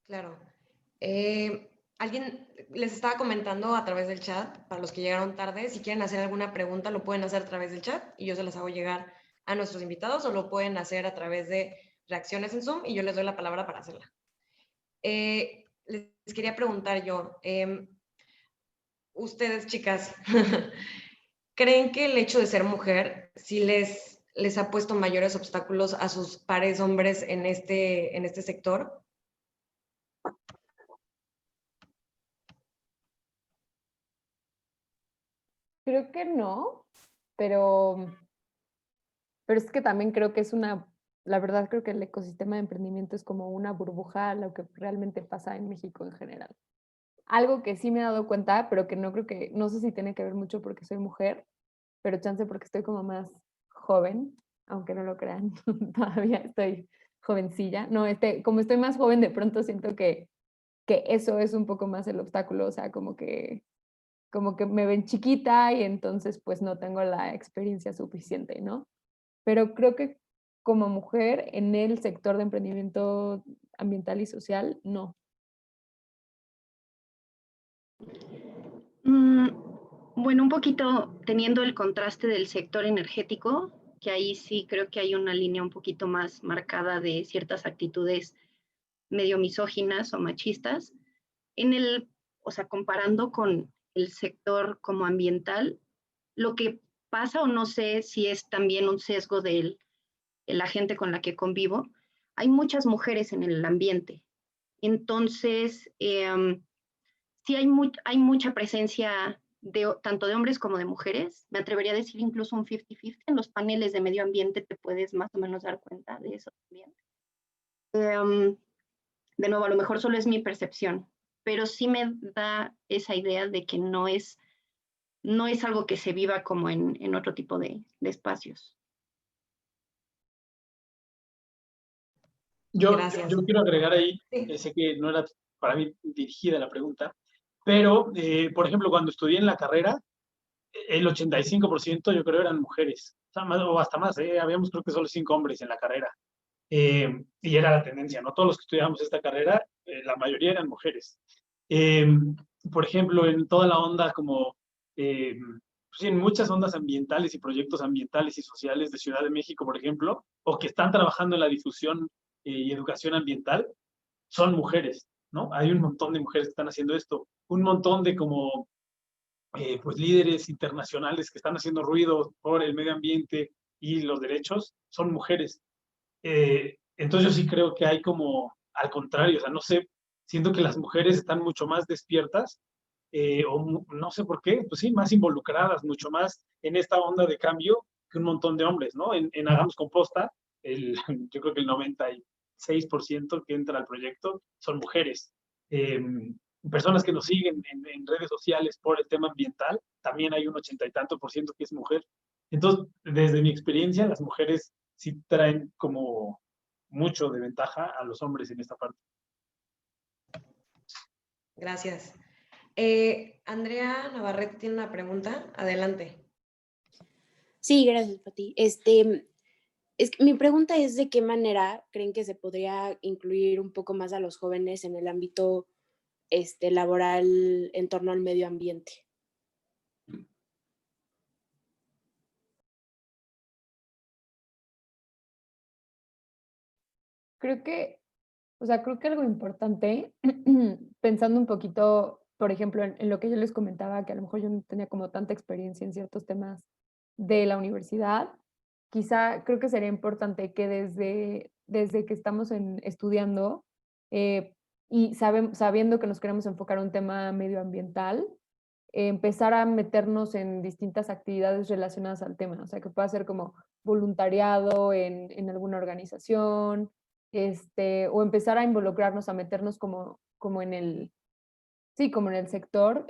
Claro. Alguien les estaba comentando a través del chat, para los que llegaron tarde, si quieren hacer alguna pregunta, lo pueden hacer a través del chat y yo se las hago llegar a nuestros invitados, o lo pueden hacer a través de reacciones en Zoom y yo les doy la palabra para hacerla. Les quería preguntar yo, ustedes, chicas, ¿creen que el hecho de ser mujer sí les ha puesto mayores obstáculos a sus pares hombres en este sector? Creo que no, pero es que también creo que la verdad creo que el ecosistema de emprendimiento es como una burbuja a lo que realmente pasa en México en general. Algo que sí me he dado cuenta, pero que no sé si tiene que ver mucho porque soy mujer, pero chance porque estoy como más joven, aunque no lo crean, todavía estoy jovencilla. No, como estoy más joven, de pronto siento que eso es un poco más el obstáculo, o sea, como que me ven chiquita y entonces pues no tengo la experiencia suficiente, ¿no? Pero creo que como mujer en el sector de emprendimiento ambiental y social, no. Bueno, un poquito teniendo el contraste del sector energético, que ahí sí creo que hay una línea un poquito más marcada de ciertas actitudes medio misóginas o machistas, o sea, comparando con el sector como ambiental. Lo que pasa, o no sé si es también un sesgo de la gente con la que convivo, hay muchas mujeres en el ambiente. Entonces, sí hay mucha presencia tanto de hombres como de mujeres. Me atrevería a decir incluso un 50-50. En los paneles de medio ambiente te puedes más o menos dar cuenta de eso también. De nuevo, a lo mejor solo es mi percepción, pero sí me da esa idea de que no es algo que se viva como en otro tipo de espacios. Gracias. Yo quiero agregar ahí, Sí. sé que no era para mí dirigida la pregunta, pero, por ejemplo, cuando estudié en la carrera, el 85% yo creo eran mujeres, o sea, o hasta más, habíamos creo que solo 5 hombres en la carrera, y era la tendencia, ¿no? Todos los que estudiábamos esta carrera, la mayoría eran mujeres. Por ejemplo, en toda la onda como, pues en muchas ondas ambientales y proyectos ambientales y sociales de Ciudad de México, por ejemplo, o que están trabajando en la difusión y educación ambiental, son mujeres, ¿no? Hay un montón de mujeres que están haciendo esto, un montón de como pues líderes internacionales que están haciendo ruido por el medio ambiente y los derechos, son mujeres. Entonces yo sí creo que hay como, al contrario, o sea, no sé, siento que las mujeres están mucho más despiertas, o no sé por qué, pues sí, más involucradas, mucho más en esta onda de cambio que un montón de hombres, ¿no? En Hagamos Composta, yo creo que el 96% que entra al proyecto son mujeres. Personas que nos siguen en redes sociales por el tema ambiental, también hay un 80 y tanto por ciento que es mujer. Entonces, desde mi experiencia, las mujeres sí traen como mucho de ventaja a los hombres en esta parte. Gracias. Andrea Navarrete tiene una pregunta. Adelante. Sí, gracias, Pati. Mi pregunta es de qué manera creen que se podría incluir un poco más a los jóvenes en el ámbito laboral en torno al medio ambiente. Creo que, creo que algo importante, pensando un poquito, por ejemplo, en lo que yo les comentaba, que a lo mejor yo no tenía como tanta experiencia en ciertos temas de la universidad, quizá creo que sería importante que desde que estamos estudiando y sabiendo que nos queremos enfocar a un tema medioambiental, empezar a meternos en distintas actividades relacionadas al tema, o sea, que pueda ser como voluntariado en alguna organización, o empezar a involucrarnos, a meternos como en el, sí, como en el sector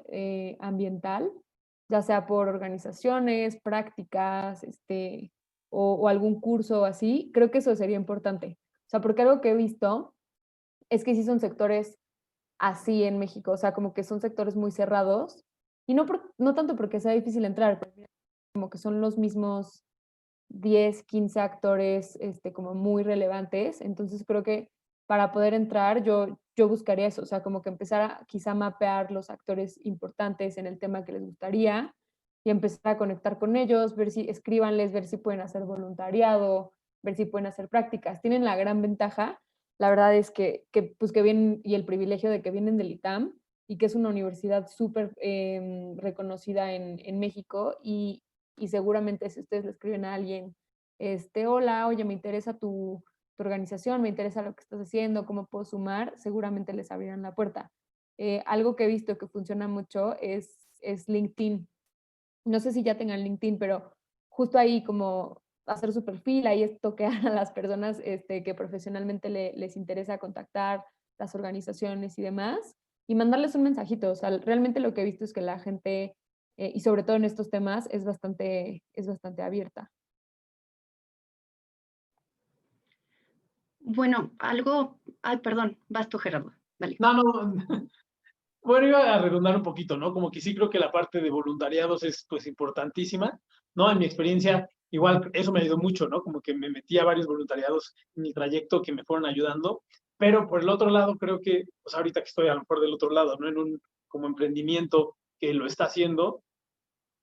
ambiental, ya sea por organizaciones, prácticas, o algún curso así, creo que eso sería importante. O sea, porque algo que he visto es que sí son sectores así en México, o sea, como que son sectores muy cerrados, y no tanto porque sea difícil entrar, pero como que son los mismos 10, 15 actores como muy relevantes, entonces creo que para poder entrar yo buscaría eso, o sea, como que empezar a quizá mapear los actores importantes en el tema que les gustaría y empezar a conectar con ellos, ver si escríbanles, ver si pueden hacer voluntariado, ver si pueden hacer prácticas. Tienen la gran ventaja, la verdad es pues que vienen, y el privilegio de que vienen del ITAM y que es una universidad súper reconocida en México y seguramente si ustedes le escriben a alguien, hola, oye, me interesa tu organización, me interesa lo que estás haciendo, cómo puedo sumar, seguramente les abrirán la puerta. Algo que he visto que funciona mucho es LinkedIn. No sé si ya tengan LinkedIn, pero justo ahí como hacer su perfil, ahí es toquear a las personas que profesionalmente les interesa contactar, las organizaciones y demás, y mandarles un mensajito. O sea, realmente lo que he visto es que la gente, y sobre todo en estos temas, es bastante abierta. Bueno, ay, perdón, vas tú, Gerardo. Dale. No, bueno, iba a redundar un poquito, ¿no? Como que sí creo que la parte de voluntariados es pues importantísima, ¿no? En mi experiencia, igual eso me ayudó mucho, ¿no? Como que me metí a varios voluntariados en mi trayecto que me fueron ayudando, pero por el otro lado creo que, pues ahorita que estoy a lo mejor del otro lado, ¿no? En un como emprendimiento que lo está haciendo,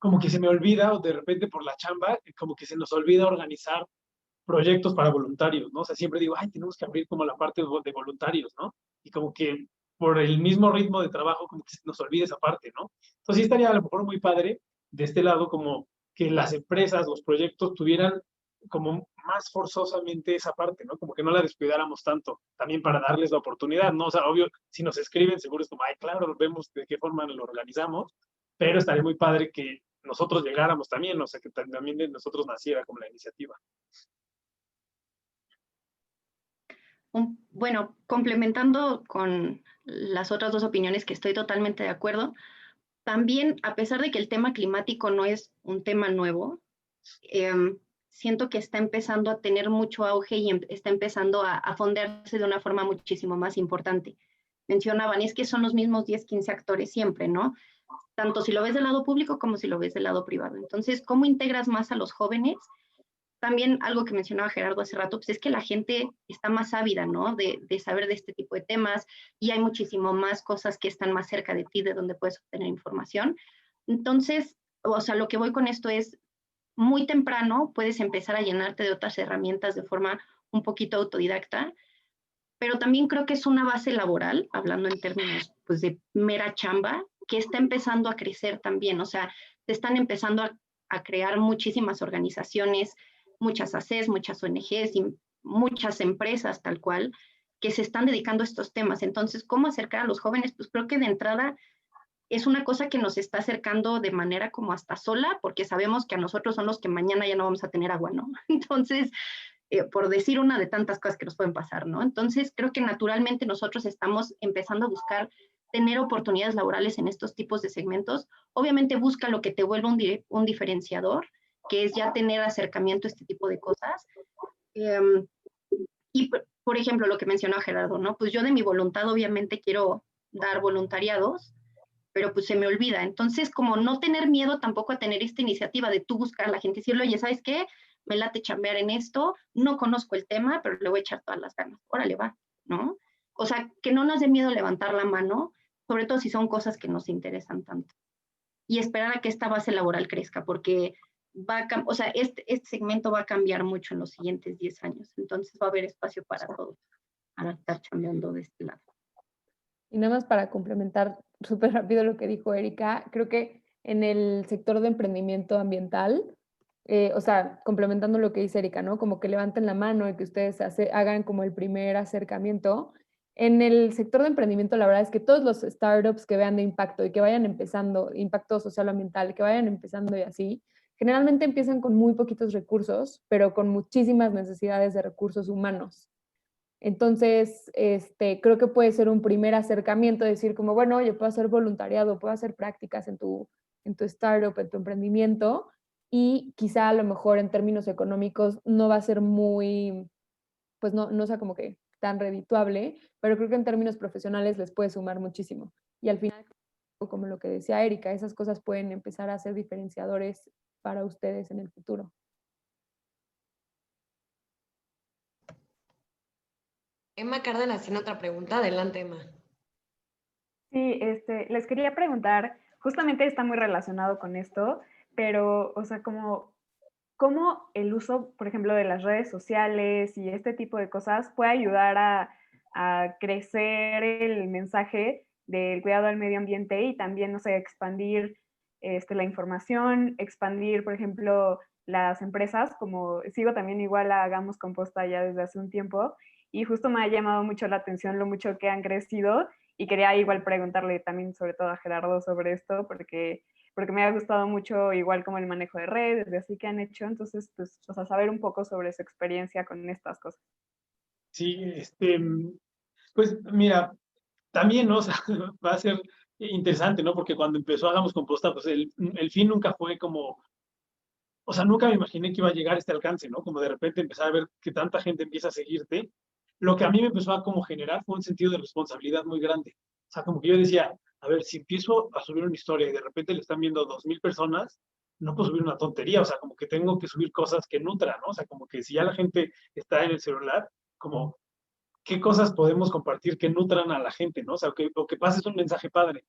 como que se me olvida o de repente por la chamba, como que se nos olvida organizar proyectos para voluntarios, ¿no? O sea, siempre digo, ay, tenemos que abrir como la parte de voluntarios, ¿no? Y como que por el mismo ritmo de trabajo como que se nos olvide esa parte, ¿no? Entonces sí estaría a lo mejor muy padre de este lado como que las empresas, los proyectos tuvieran como más forzosamente esa parte, ¿no? Como que no la descuidáramos tanto, también para darles la oportunidad, ¿no? O sea, obvio, si nos escriben, seguro es como, ay, claro, vemos de qué forma lo organizamos, pero estaría muy padre que nosotros llegáramos también, o sea, que también de nosotros naciera como la iniciativa. Bueno, complementando con las otras dos opiniones que estoy totalmente de acuerdo, también, a pesar de que el tema climático no es un tema nuevo, siento que está empezando a tener mucho auge y está empezando a fondearse de una forma muchísimo más importante. Mencionaban, es que son los mismos 10, 15 actores siempre, ¿no? Tanto si lo ves del lado público como si lo ves del lado privado. Entonces, ¿cómo integras más a los jóvenes? También algo que mencionaba Gerardo hace rato, pues es que la gente está más ávida, ¿no? De saber de este tipo de temas y hay muchísimo más cosas que están más cerca de ti, de donde puedes obtener información. Entonces, o sea, lo que voy con esto es, muy temprano puedes empezar a llenarte de otras herramientas de forma un poquito autodidacta, pero también creo que es una base laboral, hablando en términos pues de mera chamba, que está empezando a crecer también, o sea, se están empezando a crear muchísimas organizaciones, muchas ACES, muchas ONGs y muchas empresas tal cual, que se están dedicando a estos temas. Entonces, ¿cómo acercar a los jóvenes? Pues creo que de entrada es una cosa que nos está acercando de manera como hasta sola, porque sabemos que a nosotros son los que mañana ya no vamos a tener agua, ¿no? Entonces, por decir una de tantas cosas que nos pueden pasar, ¿no? Entonces, creo que naturalmente nosotros estamos empezando a buscar tener oportunidades laborales en estos tipos de segmentos. Obviamente busca lo que te vuelva un diferenciador, que es ya tener acercamiento a este tipo de cosas. Y, por ejemplo, lo que mencionó Gerardo, ¿no? Pues yo de mi voluntad obviamente quiero dar voluntariados, pero pues se me olvida. Entonces, como no tener miedo tampoco a tener esta iniciativa de tú buscar a la gente y decirle, oye, ¿sabes qué? Me late chambear en esto, no conozco el tema, pero le voy a echar todas las ganas. Órale, va, ¿no? O sea, que no nos dé miedo levantar la mano, sobre todo si son cosas que nos interesan tanto. Y esperar a que esta base laboral crezca, porque o sea, este segmento va a cambiar mucho en los siguientes 10 años. Entonces va a haber espacio para todos, para estar chambeando de este lado. Y nada más para complementar súper rápido lo que dijo Erika, creo que en el sector de emprendimiento ambiental, o sea, complementando lo que dice Erika, ¿no? Como que levanten la mano y que ustedes hagan como el primer acercamiento. En el sector de emprendimiento, la verdad es que todos los startups que vean de impacto y que vayan empezando, impacto social ambiental, que vayan empezando y así, generalmente empiezan con muy poquitos recursos, pero con muchísimas necesidades de recursos humanos. Entonces, creo que puede ser un primer acercamiento, decir como, bueno, yo puedo hacer voluntariado, puedo hacer prácticas en tu startup, en tu emprendimiento, y quizá a lo mejor en términos económicos no va a ser muy, pues no sea como que tan redituable, pero creo que en términos profesionales les puede sumar muchísimo. Y al final, como lo que decía Erika, esas cosas pueden empezar a ser diferenciadores para ustedes en el futuro. Emma Cárdenas tiene otra pregunta. Adelante, Emma. Sí, les quería preguntar, justamente está muy relacionado con esto, pero, o sea, ¿cómo el uso, por ejemplo, de las redes sociales y este tipo de cosas puede ayudar a crecer el mensaje del cuidado al medio ambiente y también, no sé, expandir la información, expandir, por ejemplo, las empresas, como sigo también igual a Hagamos Composta ya desde hace un tiempo, y justo me ha llamado mucho la atención lo mucho que han crecido, y quería igual preguntarle también sobre todo a Gerardo sobre esto, porque me ha gustado mucho igual como el manejo de redes, de así que han hecho, entonces, pues, o sea, saber un poco sobre su experiencia con estas cosas. Sí, pues mira, también, ¿no? O sea, va a ser interesante, ¿no? Porque cuando empezó Hagamos Composta, pues el fin nunca fue como, o sea, nunca me imaginé que iba a llegar a este alcance, ¿no? Como de repente empezar a ver que tanta gente empieza a seguirte. Lo que a mí me empezó a como generar fue un sentido de responsabilidad muy grande. O sea, como que yo decía, a ver, si empiezo a subir una historia y de repente le están viendo 2,000 personas, no puedo subir una tontería, o sea, como que tengo que subir cosas que nutran, ¿no? O sea, como que si ya la gente está en el celular, como, ¿qué cosas podemos compartir que nutran a la gente, ¿no? O sea, o que pases un mensaje padre.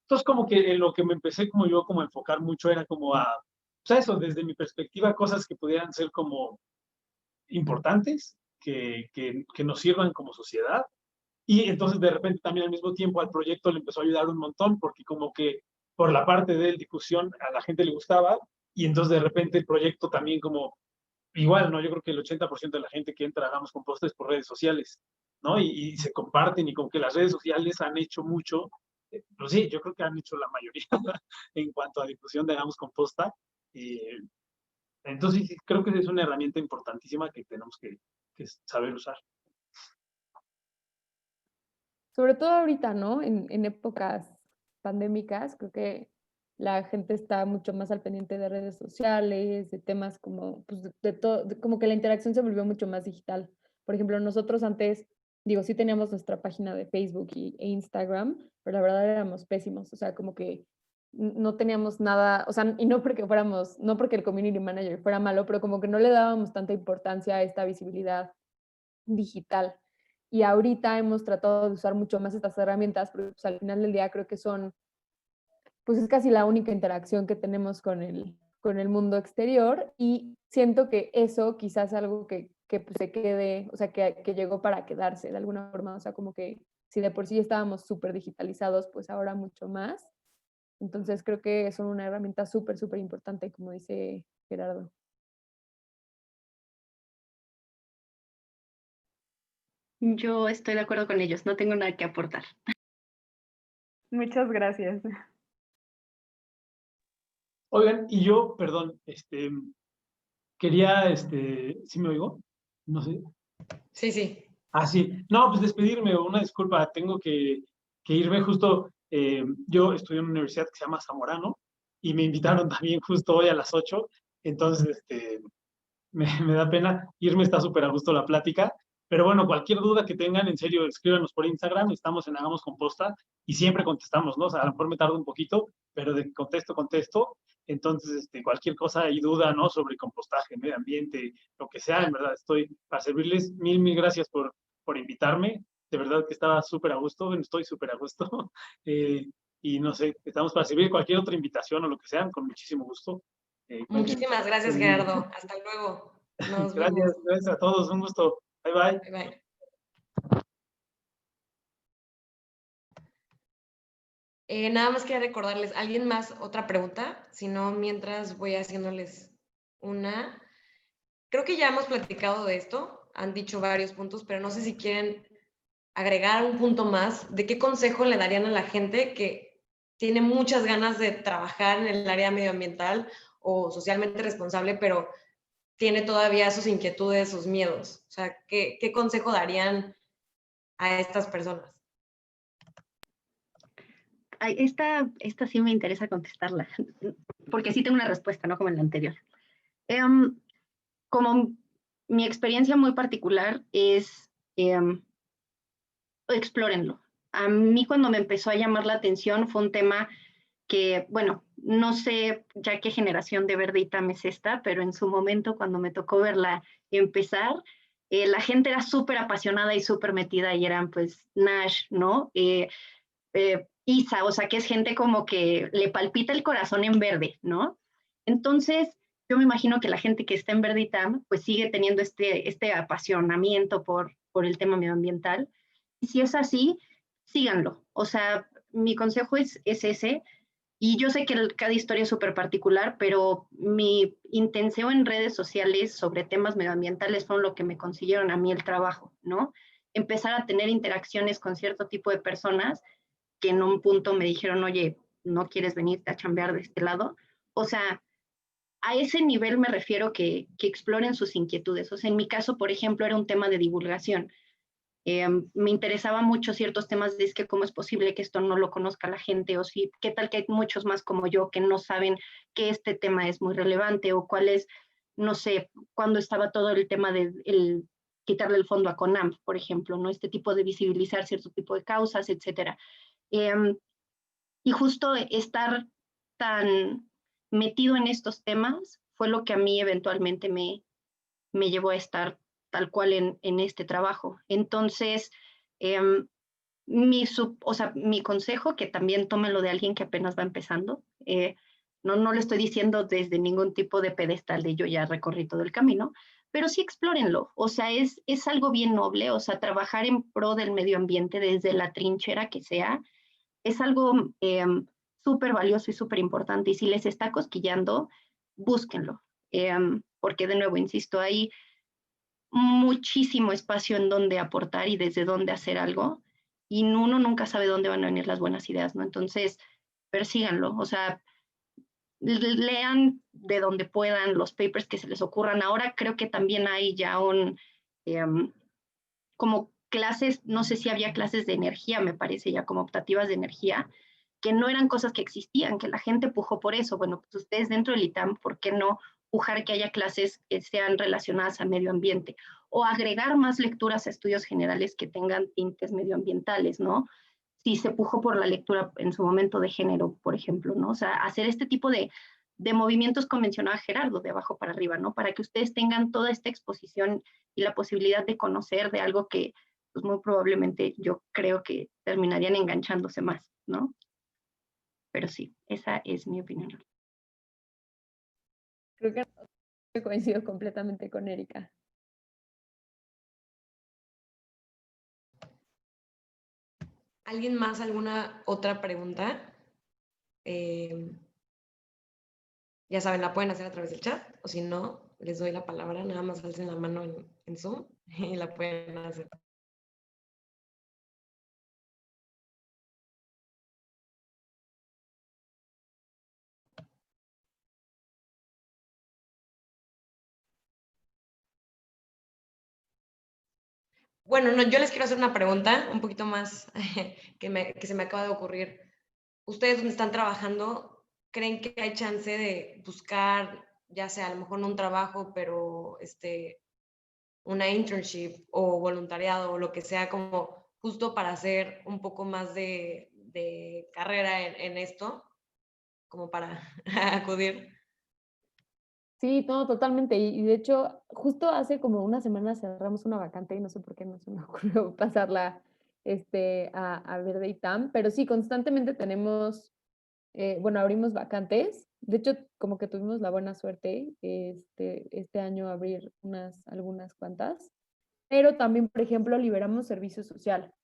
Entonces, como que en lo que me empecé como yo como a enfocar mucho era como a, o sea, eso, desde mi perspectiva, cosas que pudieran ser como importantes, que nos sirvan como sociedad, Y entonces de repente también al mismo tiempo al proyecto le empezó a ayudar un montón, porque como que por la parte de difusión a la gente le gustaba, y entonces de repente el proyecto también como, igual, ¿no? Yo creo que el 80% de la gente que entra a Hagamos Composta es por redes sociales, ¿no? Y se comparten, y como que las redes sociales han hecho mucho, pues sí, yo creo que han hecho la mayoría en cuanto a difusión de Hagamos Composta. Eh, entonces sí, creo que es una herramienta importantísima que tenemos que saber usar. Sobre todo ahorita, ¿no? En épocas pandémicas, creo que la gente está mucho más al pendiente de redes sociales, de temas como, pues, de todo, como que la interacción se volvió mucho más digital. Por ejemplo, nosotros antes, digo, sí teníamos nuestra página de Facebook e Instagram, pero la verdad éramos pésimos, o sea, como que no teníamos nada, o sea, y no porque fuéramos, no porque el community manager fuera malo, pero como que no le dábamos tanta importancia a esta visibilidad digital. Y ahorita hemos tratado de usar mucho más estas herramientas, porque pues, al final del día creo que son, pues es casi la única interacción que tenemos con el mundo exterior, y siento que eso quizás es algo que pues, se quede, o sea, que llegó para quedarse de alguna forma, o sea, como que si de por sí estábamos súper digitalizados, pues ahora mucho más. Entonces creo que son una herramienta súper, súper importante, como dice Gerardo. Yo estoy de acuerdo con ellos, no tengo nada que aportar. Muchas gracias. Oigan, y yo, perdón, quería, ¿sí me oigo? No sé. Sí, sí. Ah, sí. No, pues despedirme, una disculpa, tengo que irme justo. Yo estudio en una universidad que se llama Zamorano y me invitaron también justo hoy a las 8. Entonces, me da pena irme, está súper a gusto la plática. Pero bueno, cualquier duda que tengan, en serio, escríbanos por Instagram, estamos en Hagamos Composta y siempre contestamos, ¿no? O sea, a lo mejor me tardo un poquito, pero de que contesto. Entonces, cualquier cosa y duda, ¿no? Sobre compostaje, medio ambiente, lo que sea, en verdad, estoy para servirles. Mil gracias por invitarme. De verdad que estaba súper a gusto, bueno, estoy súper a gusto. Y no sé, estamos para servir cualquier otra invitación o lo que sea, con muchísimo gusto. Muchísimas gracias, Gerardo. Hasta luego. Nos vemos. Gracias a todos, un gusto. Bye, bye. Bye, bye. Nada más quería recordarles, ¿alguien más otra pregunta? Si no, mientras voy haciéndoles una. Creo que ya hemos platicado de esto, han dicho varios puntos, pero no sé si quieren agregar un punto más. ¿De qué consejo le darían a la gente que tiene muchas ganas de trabajar en el área medioambiental o socialmente responsable, pero tiene todavía sus inquietudes, sus miedos? O sea, ¿qué consejo darían a estas personas? Ay, esta sí me interesa contestarla, porque sí tengo una respuesta, no como en la anterior. Como mi experiencia muy particular es, explórenlo. A mí cuando me empezó a llamar la atención fue un tema que, bueno, no sé ya qué generación de Verde ITAM es esta, pero en su momento cuando me tocó verla empezar, la gente era súper apasionada y súper metida y eran pues Nash, ¿no? Isa, o sea, que es gente como que le palpita el corazón en Verde, ¿no? Entonces, yo me imagino que la gente que está en Verde ITAM, pues sigue teniendo este apasionamiento por el tema medioambiental. Y si es así, síganlo. O sea, mi consejo es ese. Y yo sé que cada historia es súper particular, pero mi intención en redes sociales sobre temas medioambientales fue lo que me consiguieron a mí el trabajo, ¿no? Empezar a tener interacciones con cierto tipo de personas que en un punto me dijeron, oye, ¿no quieres venirte a chambear de este lado? O sea, a ese nivel me refiero que exploren sus inquietudes. O sea, en mi caso, por ejemplo, era un tema de divulgación. Me interesaba mucho ciertos temas de es que cómo es posible que esto no lo conozca la gente, o si, qué tal que hay muchos más como yo que no saben que este tema es muy relevante, o cuál es, no sé, cuando estaba todo el tema de quitarle el fondo a CONAMP, por ejemplo, ¿no? Este tipo de visibilizar cierto tipo de causas, etcétera. Y justo estar tan metido en estos temas fue lo que a mí eventualmente me llevó a estar tal cual en este trabajo. Entonces, mi consejo, que también tómenlo de alguien que apenas va empezando, no lo estoy diciendo desde ningún tipo de pedestal de yo ya recorrí todo el camino, pero sí explórenlo. O sea, es algo bien noble, o sea, trabajar en pro del medio ambiente desde la trinchera que sea, es algo súper valioso y súper importante. Y si les está cosquillando, búsquenlo. Porque de nuevo, insisto, hay muchísimo espacio en donde aportar y desde dónde hacer algo. Y uno nunca sabe dónde van a venir las buenas ideas, ¿no? Entonces, persíganlo. O sea, lean de donde puedan los papers que se les ocurran. Ahora creo que también hay ya como clases, no sé si había clases de energía, me parece ya como optativas de energía, que no eran cosas que existían, que la gente pujó por eso. Bueno, pues ustedes dentro del ITAM, ¿por qué no pujar que haya clases que sean relacionadas al medio ambiente? O agregar más lecturas a estudios generales que tengan tintes medioambientales, ¿no? Si se pujó por la lectura en su momento de género, por ejemplo, ¿no? O sea, hacer este tipo de movimientos convencionaba Gerardo, de abajo para arriba, ¿no? Para que ustedes tengan toda esta exposición y la posibilidad de conocer de algo que, pues muy probablemente yo creo que terminarían enganchándose más, ¿no? Pero sí, esa es mi opinión. Creo que coincido completamente con Erika. ¿Alguien más, alguna otra pregunta? Ya saben, la pueden hacer a través del chat, o si no, les doy la palabra, nada más alcen la mano en Zoom y la pueden hacer. Bueno, no, yo les quiero hacer una pregunta un poquito más que se me acaba de ocurrir. ¿Ustedes donde están trabajando, creen que hay chance de buscar, ya sea a lo mejor no un trabajo, pero una internship o voluntariado o lo que sea, como justo para hacer un poco más de carrera en esto, como para acudir? Sí, no, totalmente. Y de hecho, justo hace como una semana cerramos una vacante y no sé por qué no se me ocurrió pasarla a Verde ITAM, pero sí, constantemente tenemos, bueno, abrimos vacantes. De hecho, como que tuvimos la buena suerte este año abrir algunas cuantas, pero también, por ejemplo, liberamos servicio social.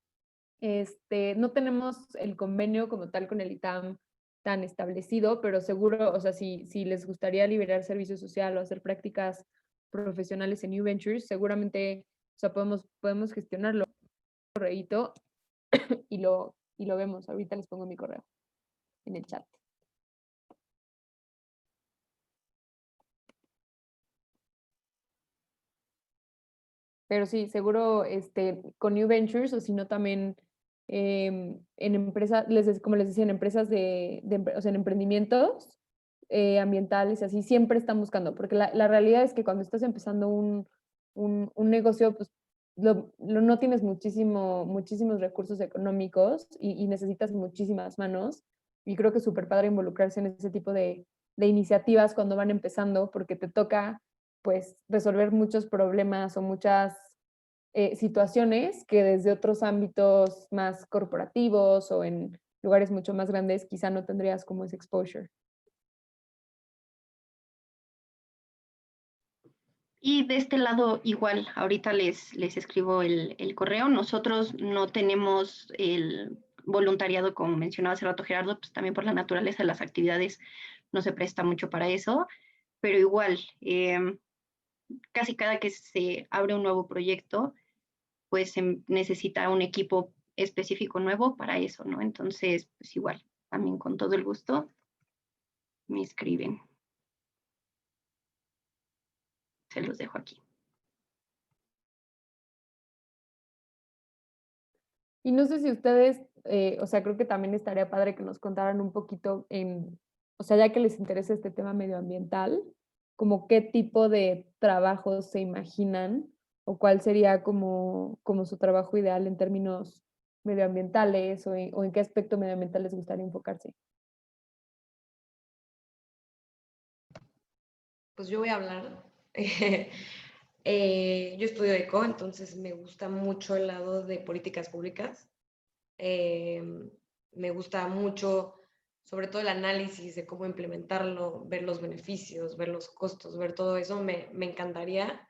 No tenemos el convenio como tal con el ITAM tan establecido, pero seguro, o sea, si les gustaría liberar servicio social o hacer prácticas profesionales en New Ventures, seguramente, o sea, podemos gestionarlo. Correíto y lo vemos. Ahorita les pongo mi correo en el chat. Pero sí, seguro con New Ventures o si no también en empresas, como les decía, en empresas o sea, en emprendimientos ambientales, así siempre están buscando, porque la realidad es que cuando estás empezando un negocio, pues no tienes muchísimos recursos económicos y necesitas muchísimas manos. Y creo que es súper padre involucrarse en ese tipo de iniciativas cuando van empezando, porque te toca pues resolver muchos problemas o muchas situaciones que desde otros ámbitos más corporativos o en lugares mucho más grandes quizá no tendrías como ese exposure. Y de este lado, igual, ahorita les escribo el correo. Nosotros no tenemos el voluntariado, como mencionaba hace rato Gerardo, pues también por la naturaleza de las actividades no se presta mucho para eso, pero igual, casi cada que se abre un nuevo proyecto, pues se necesita un equipo específico nuevo para eso, ¿no? Entonces, pues igual, también con todo el gusto me escriben. Se los dejo aquí. Y no sé si ustedes, o sea, creo que también estaría padre que nos contaran un poquito o sea, ya que les interesa este tema medioambiental, como qué tipo de trabajos se imaginan o cuál sería como su trabajo ideal en términos medioambientales o en qué aspecto medioambiental les gustaría enfocarse. Pues yo voy a hablar. Yo estudio ECO, entonces me gusta mucho el lado de políticas públicas. Me gusta mucho sobre todo el análisis de cómo implementarlo, ver los beneficios, ver los costos, ver todo eso, me encantaría.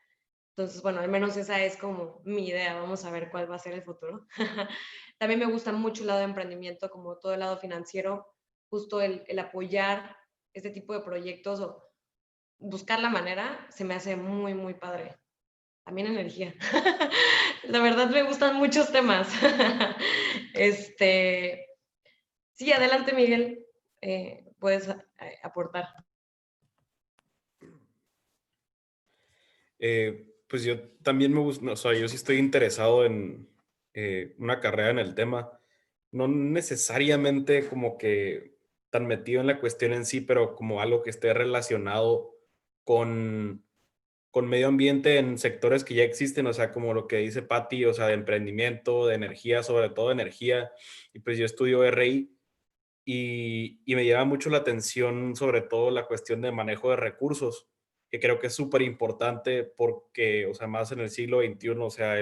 Entonces, bueno, al menos esa es como mi idea. Vamos a ver cuál va a ser el futuro. También me gusta mucho el lado de emprendimiento, como todo el lado financiero, justo el apoyar este tipo de proyectos o buscar la manera, se me hace muy, muy padre. También energía. La verdad me gustan muchos temas. Sí, adelante, Miguel. Puedes aportar. Pues yo también me gusta, o sea, yo sí estoy interesado en una carrera en el tema. No necesariamente como que tan metido en la cuestión en sí, pero como algo que esté relacionado con, con medio ambiente en sectores que ya existen, o sea, como lo que dice Patti, o sea, de emprendimiento, de energía, sobre todo de energía. Y pues yo estudio RI y me llama mucho la atención sobre todo la cuestión de manejo de recursos, que creo que es súper importante porque, o sea, más en el siglo XXI, o sea,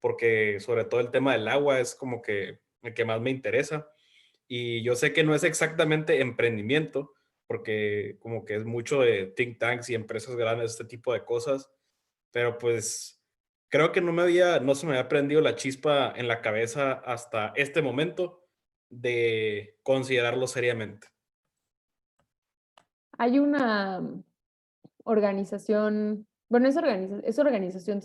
porque sobre todo el tema del agua es como que el que más me interesa. Y yo sé que no es exactamente emprendimiento, porque como que es mucho de think tanks y empresas grandes, este tipo de cosas, pero pues creo que no se me había prendido la chispa en la cabeza hasta este momento de considerarlo seriamente. Hay una organización, bueno, es organización,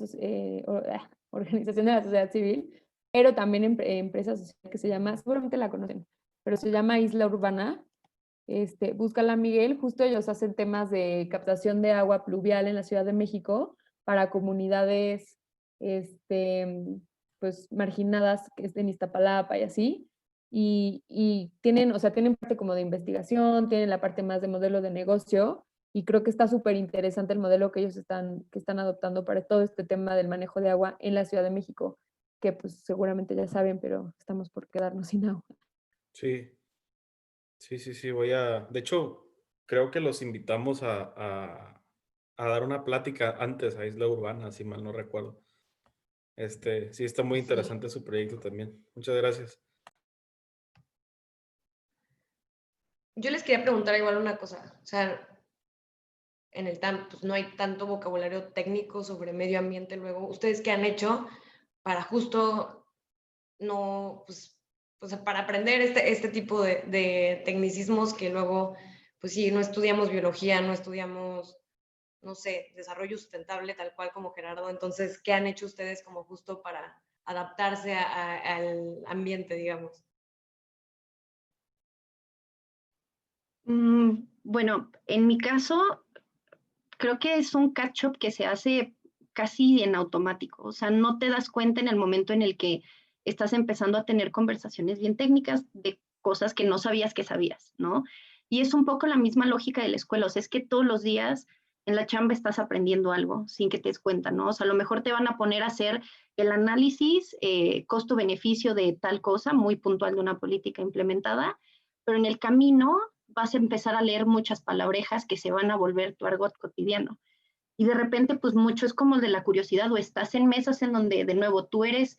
organización de la sociedad civil, pero también empresa social que se llama, seguramente la conocen, pero se llama Isla Urbana. Búscala, Miguel. Justo ellos hacen temas de captación de agua pluvial en la Ciudad de México para comunidades pues marginadas que estén en Iztapalapa y así. Y tienen, o sea, tienen parte como de investigación, tienen la parte más de modelo de negocio, y creo que está súper interesante el modelo que ellos están adoptando para todo este tema del manejo de agua en la Ciudad de México, que pues seguramente ya saben, pero estamos por quedarnos sin agua. Sí, sí, de hecho, creo que los invitamos a dar una plática antes a Isla Urbana, si mal no recuerdo. Sí, está muy Sí. interesante su proyecto también. Muchas gracias. Yo les quería preguntar igual una cosa. O sea, en el TAM pues no hay tanto vocabulario técnico sobre medio ambiente luego. ¿Ustedes qué han hecho para justo no, pues para aprender este tipo de tecnicismos que luego, pues sí, no estudiamos biología, no estudiamos, no sé, desarrollo sustentable tal cual como Gerardo? Entonces, ¿qué han hecho ustedes como justo para adaptarse al ambiente, digamos? Bueno, en mi caso, creo que es un catch-up que se hace casi en automático. O sea, no te das cuenta en el momento en el que estás empezando a tener conversaciones bien técnicas de cosas que no sabías que sabías, ¿no? Y es un poco la misma lógica de la escuela. O sea, es que todos los días en la chamba estás aprendiendo algo sin que te des cuenta, ¿no? O sea, a lo mejor te van a poner a hacer el análisis costo-beneficio de tal cosa, muy puntual de una política implementada, pero en el camino vas a empezar a leer muchas palabrejas que se van a volver tu argot cotidiano. Y de repente, pues mucho es como de la curiosidad, o estás en mesas en donde, de nuevo, tú eres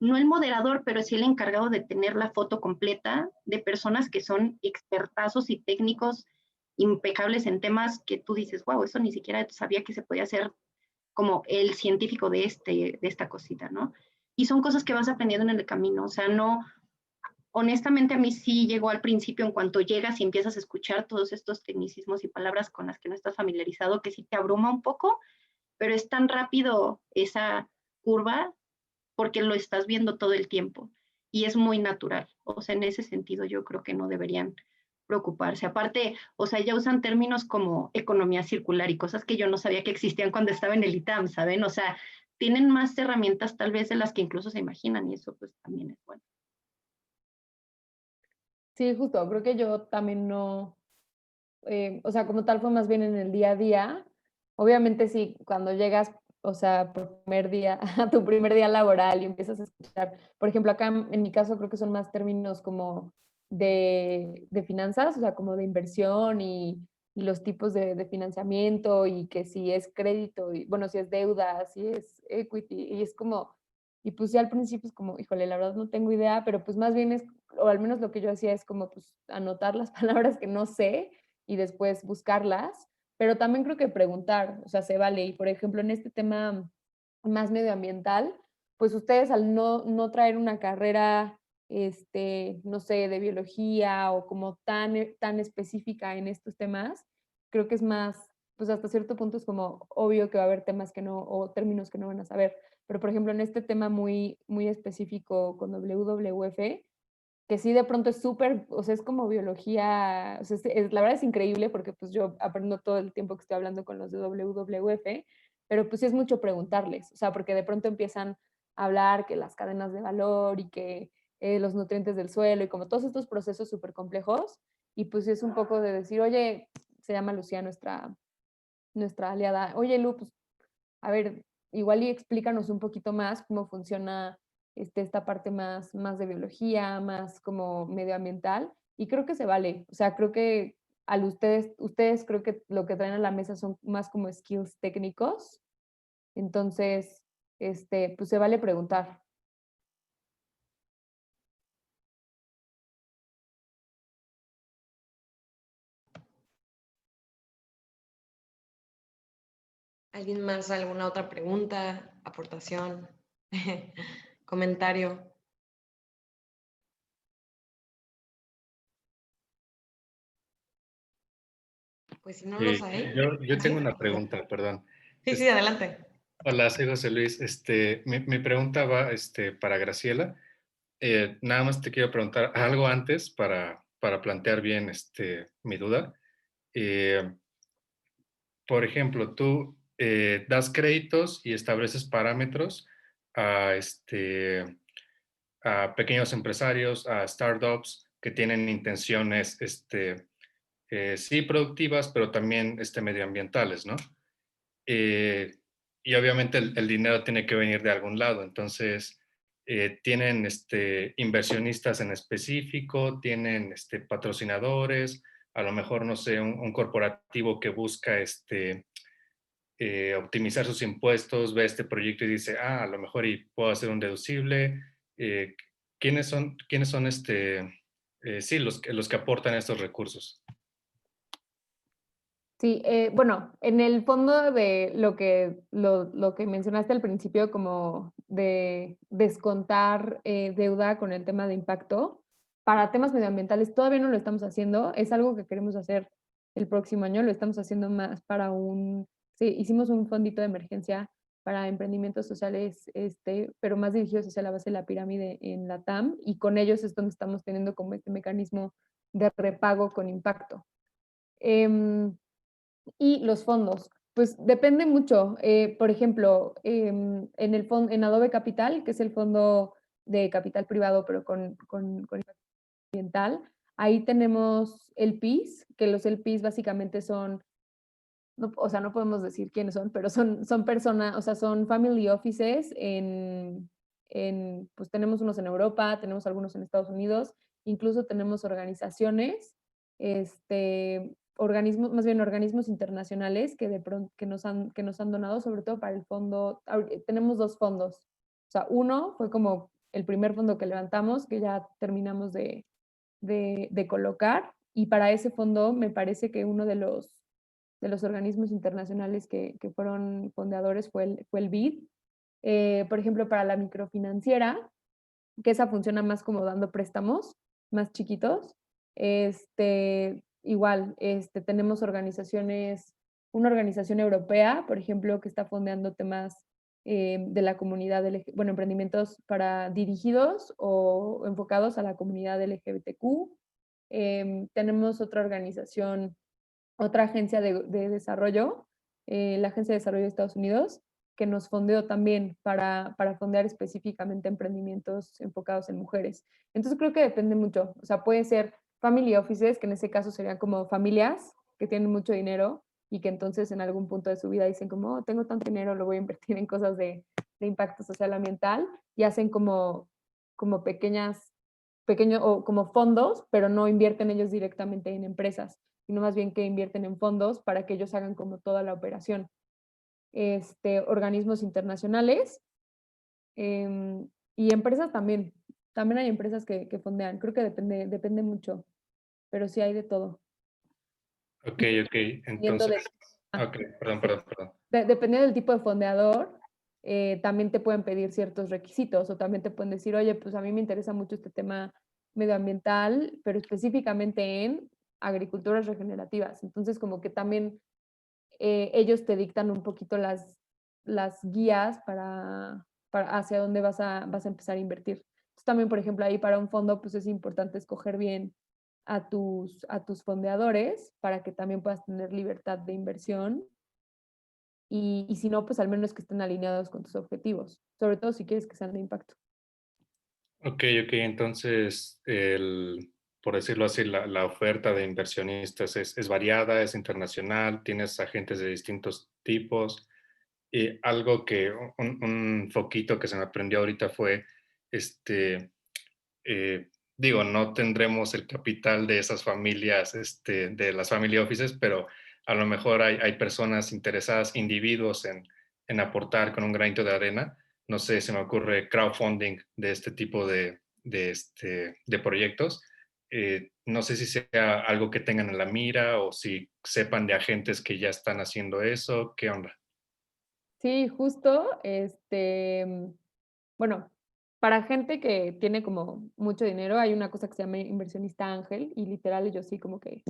no el moderador, pero sí el encargado de tener la foto completa de personas que son expertazos y técnicos impecables en temas que tú dices, wow, eso ni siquiera sabía que se podía hacer como el científico de esta cosita, ¿no? Y son cosas que vas aprendiendo en el camino, o sea, no, honestamente a mí sí llegó al principio en cuanto llegas y empiezas a escuchar todos estos tecnicismos y palabras con las que no estás familiarizado, que sí te abruma un poco, pero es tan rápido esa curva porque lo estás viendo todo el tiempo y es muy natural. O sea, en ese sentido yo creo que no deberían preocuparse. Aparte, o sea, ya usan términos como economía circular y cosas que yo no sabía que existían cuando estaba en el ITAM, ¿saben? O sea, tienen más herramientas tal vez de las que incluso se imaginan y eso pues también es bueno. Sí, justo, creo que yo también no, o sea, como tal fue más bien en el día a día. Obviamente sí, cuando llegas, o sea, por primer día, a tu primer día laboral y empiezas a escuchar, por ejemplo, acá en mi caso creo que son más términos como de finanzas, o sea, como de inversión y los tipos de financiamiento y que si es crédito, y bueno, si es deuda, si es equity, y es como, y pues ya al principio es como, híjole, la verdad no tengo idea, pero pues más bien es, o al menos lo que yo hacía es como pues anotar las palabras que no sé y después buscarlas, pero también creo que preguntar, o sea, se vale. Y por ejemplo, en este tema más medioambiental, pues ustedes al no traer una carrera, no sé, de biología o como tan específica en estos temas, creo que es más, pues hasta cierto punto es como obvio que va a haber temas que no, o términos que no van a saber. Pero por ejemplo, en este tema muy, muy específico con WWF, que sí de pronto es súper, o sea, es como biología, o sea, la verdad es increíble porque pues yo aprendo todo el tiempo que estoy hablando con los de WWF, pero pues sí es mucho preguntarles, o sea, porque de pronto empiezan a hablar que las cadenas de valor y que los nutrientes del suelo y como todos estos procesos súper complejos, y pues es un poco de decir, oye, se llama Lucía nuestra aliada, oye Lu, pues a ver, igual y explícanos un poquito más cómo funciona esta parte más de biología, más como medioambiental, y creo que se vale. O sea, creo que ustedes creo que lo que traen a la mesa son más como skills técnicos, entonces, pues se vale preguntar. ¿Alguien más? ¿Alguna otra pregunta, aportación, comentario? Pues si no los hay. Yo ¿Sí? tengo una pregunta, perdón. Sí, adelante. Hola, soy José Luis. Mi pregunta va para Graciela. Nada más te quiero preguntar algo antes para plantear bien mi duda. Eh, por ejemplo, tú das créditos y estableces parámetros a, a pequeños empresarios, a startups que tienen intenciones sí productivas, pero también medioambientales, ¿no? Eh, y obviamente el dinero tiene que venir de algún lado. Entonces, tienen inversionistas en específico, tienen patrocinadores, a lo mejor, no sé, un corporativo que busca optimizar sus impuestos, ve este proyecto y dice, a lo mejor y puedo hacer un deducible. Eh, quiénes son sí, los que aportan estos recursos? Sí, bueno, en el fondo de lo que mencionaste al principio, como de descontar deuda con el tema de impacto, para temas medioambientales todavía no lo estamos haciendo, es algo que queremos hacer el próximo año, lo estamos haciendo más para sí, hicimos un fondito de emergencia para emprendimientos sociales, pero más dirigidos hacia la base de la pirámide en la TAM, y con ellos es donde estamos teniendo como este mecanismo de repago con impacto. Y los fondos, pues depende mucho. Por ejemplo, en Adobe Capital, que es el fondo de capital privado, pero con impacto ambiental, ahí tenemos LPs, que los LPs básicamente son, no, o sea, no podemos decir quiénes son, pero son personas, o sea, son family offices pues tenemos unos en Europa, tenemos algunos en Estados Unidos, incluso tenemos organizaciones, organismos, más bien organismos internacionales que de pronto que nos han donado, sobre todo para el fondo. Tenemos dos fondos. O sea, uno fue como el primer fondo que levantamos, que ya terminamos de colocar, y para ese fondo me parece que uno de los organismos internacionales que fueron fundadores fue el BID. Por ejemplo, para la microfinanciera, que esa funciona más como dando préstamos más chiquitos. Igual, tenemos una organización europea, por ejemplo, que está fondeando temas de la comunidad, bueno, emprendimientos dirigidos o enfocados a la comunidad LGBTQ. Tenemos otra organización, otra agencia de desarrollo, la Agencia de Desarrollo de Estados Unidos, que nos fondeó también para fondear específicamente emprendimientos enfocados en mujeres. Entonces creo que depende mucho. O sea, puede ser family offices, que en ese caso serían como familias que tienen mucho dinero y que entonces en algún punto de su vida dicen como, oh, tengo tanto dinero, lo voy a invertir en cosas de impacto social ambiental, y hacen como pequeños o como fondos, pero no invierten ellos directamente en empresas, sino más bien que invierten en fondos para que ellos hagan como toda la operación. Organismos internacionales y empresas también también hay empresas que fondean. Creo que depende mucho, pero sí hay de todo. Ok, Dependiendo entonces, ah, perdón. dependiendo del tipo de fondeador, también te pueden pedir ciertos requisitos o también te pueden decir, oye, pues a mí me interesa mucho este tema medioambiental, pero específicamente en agriculturas regenerativas. Entonces, como que también ellos te dictan un poquito las guías para hacia dónde vas a empezar a invertir. Entonces, también, por ejemplo, ahí para un fondo, pues es importante escoger bien a tus fondeadores para que también puedas tener libertad de inversión y si no, pues al menos que estén alineados con tus objetivos, sobre todo si quieres que sean de impacto. Ok, entonces, por decirlo así, la oferta de inversionistas es variada, es internacional, tienes agentes de distintos tipos. Y algo que, un foquito que se me prendió ahorita fue, digo, no tendremos el capital de esas familias, de las family offices, pero a lo mejor hay personas interesadas, individuos en aportar con un granito de arena. No sé, se me ocurre crowdfunding de este tipo de proyectos. No sé si sea algo que tengan en la mira o si sepan de agentes que ya están haciendo eso. ¿Qué onda? Sí, justo, bueno, para gente que tiene como mucho dinero, hay una cosa que se llama inversionista ángel y literal ellos sí como que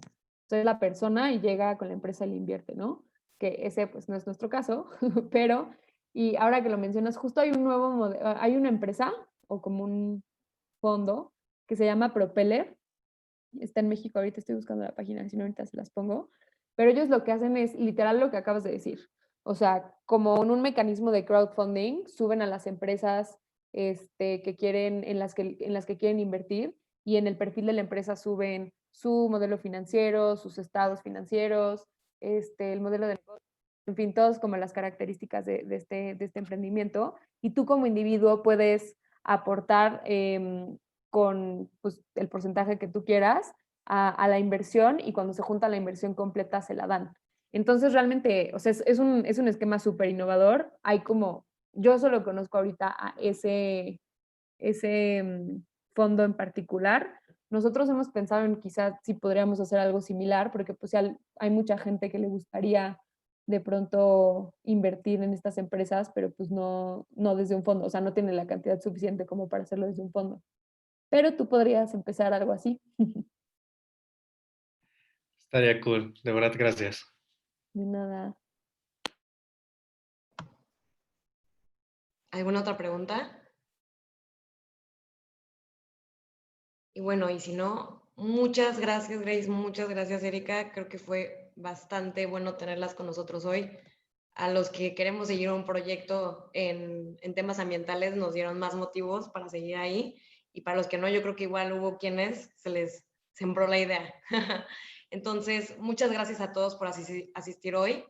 soy la persona y llega con la empresa y le invierte, ¿no? Que ese pues no es nuestro caso, pero y ahora que lo mencionas, justo hay un nuevo modelo, hay una empresa o como un fondo que se llama Propeller, está en México, ahorita estoy buscando la página, si no ahorita se las pongo, pero ellos lo que hacen es literal lo que acabas de decir, o sea, como en un mecanismo de crowdfunding, suben a las empresas que quieren, en las que quieren invertir y en el perfil de la empresa suben su modelo financiero, sus estados financieros, el modelo de negocio, en fin, todas como las características de este emprendimiento y tú como individuo puedes aportar con pues, el porcentaje que tú quieras a la inversión y cuando se junta la inversión completa se la dan. Entonces realmente, o sea, es un esquema súper innovador. Hay como, yo solo conozco ahorita a ese fondo en particular. Nosotros hemos pensado en quizás si podríamos hacer algo similar, porque pues ya hay mucha gente que le gustaría de pronto invertir en estas empresas, pero pues no desde un fondo, o sea, no tiene la cantidad suficiente como para hacerlo desde un fondo. Pero tú podrías empezar algo así. Estaría cool, de verdad, gracias. De nada. ¿Alguna otra pregunta? Y bueno, y si no, muchas gracias, Grace, muchas gracias, Erika. Creo que fue bastante bueno tenerlas con nosotros hoy. A los que queremos seguir un proyecto en temas ambientales nos dieron más motivos para seguir ahí. Y para los que no, yo creo que igual hubo quienes se les sembró la idea. Entonces, muchas gracias a todos por asistir hoy.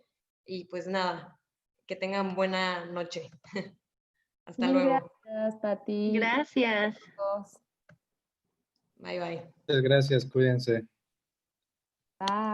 Y pues nada, que tengan buena noche. Hasta Mil luego. gracias, Pati. Gracias. Todos. Bye, bye. Muchas gracias, cuídense. Bye.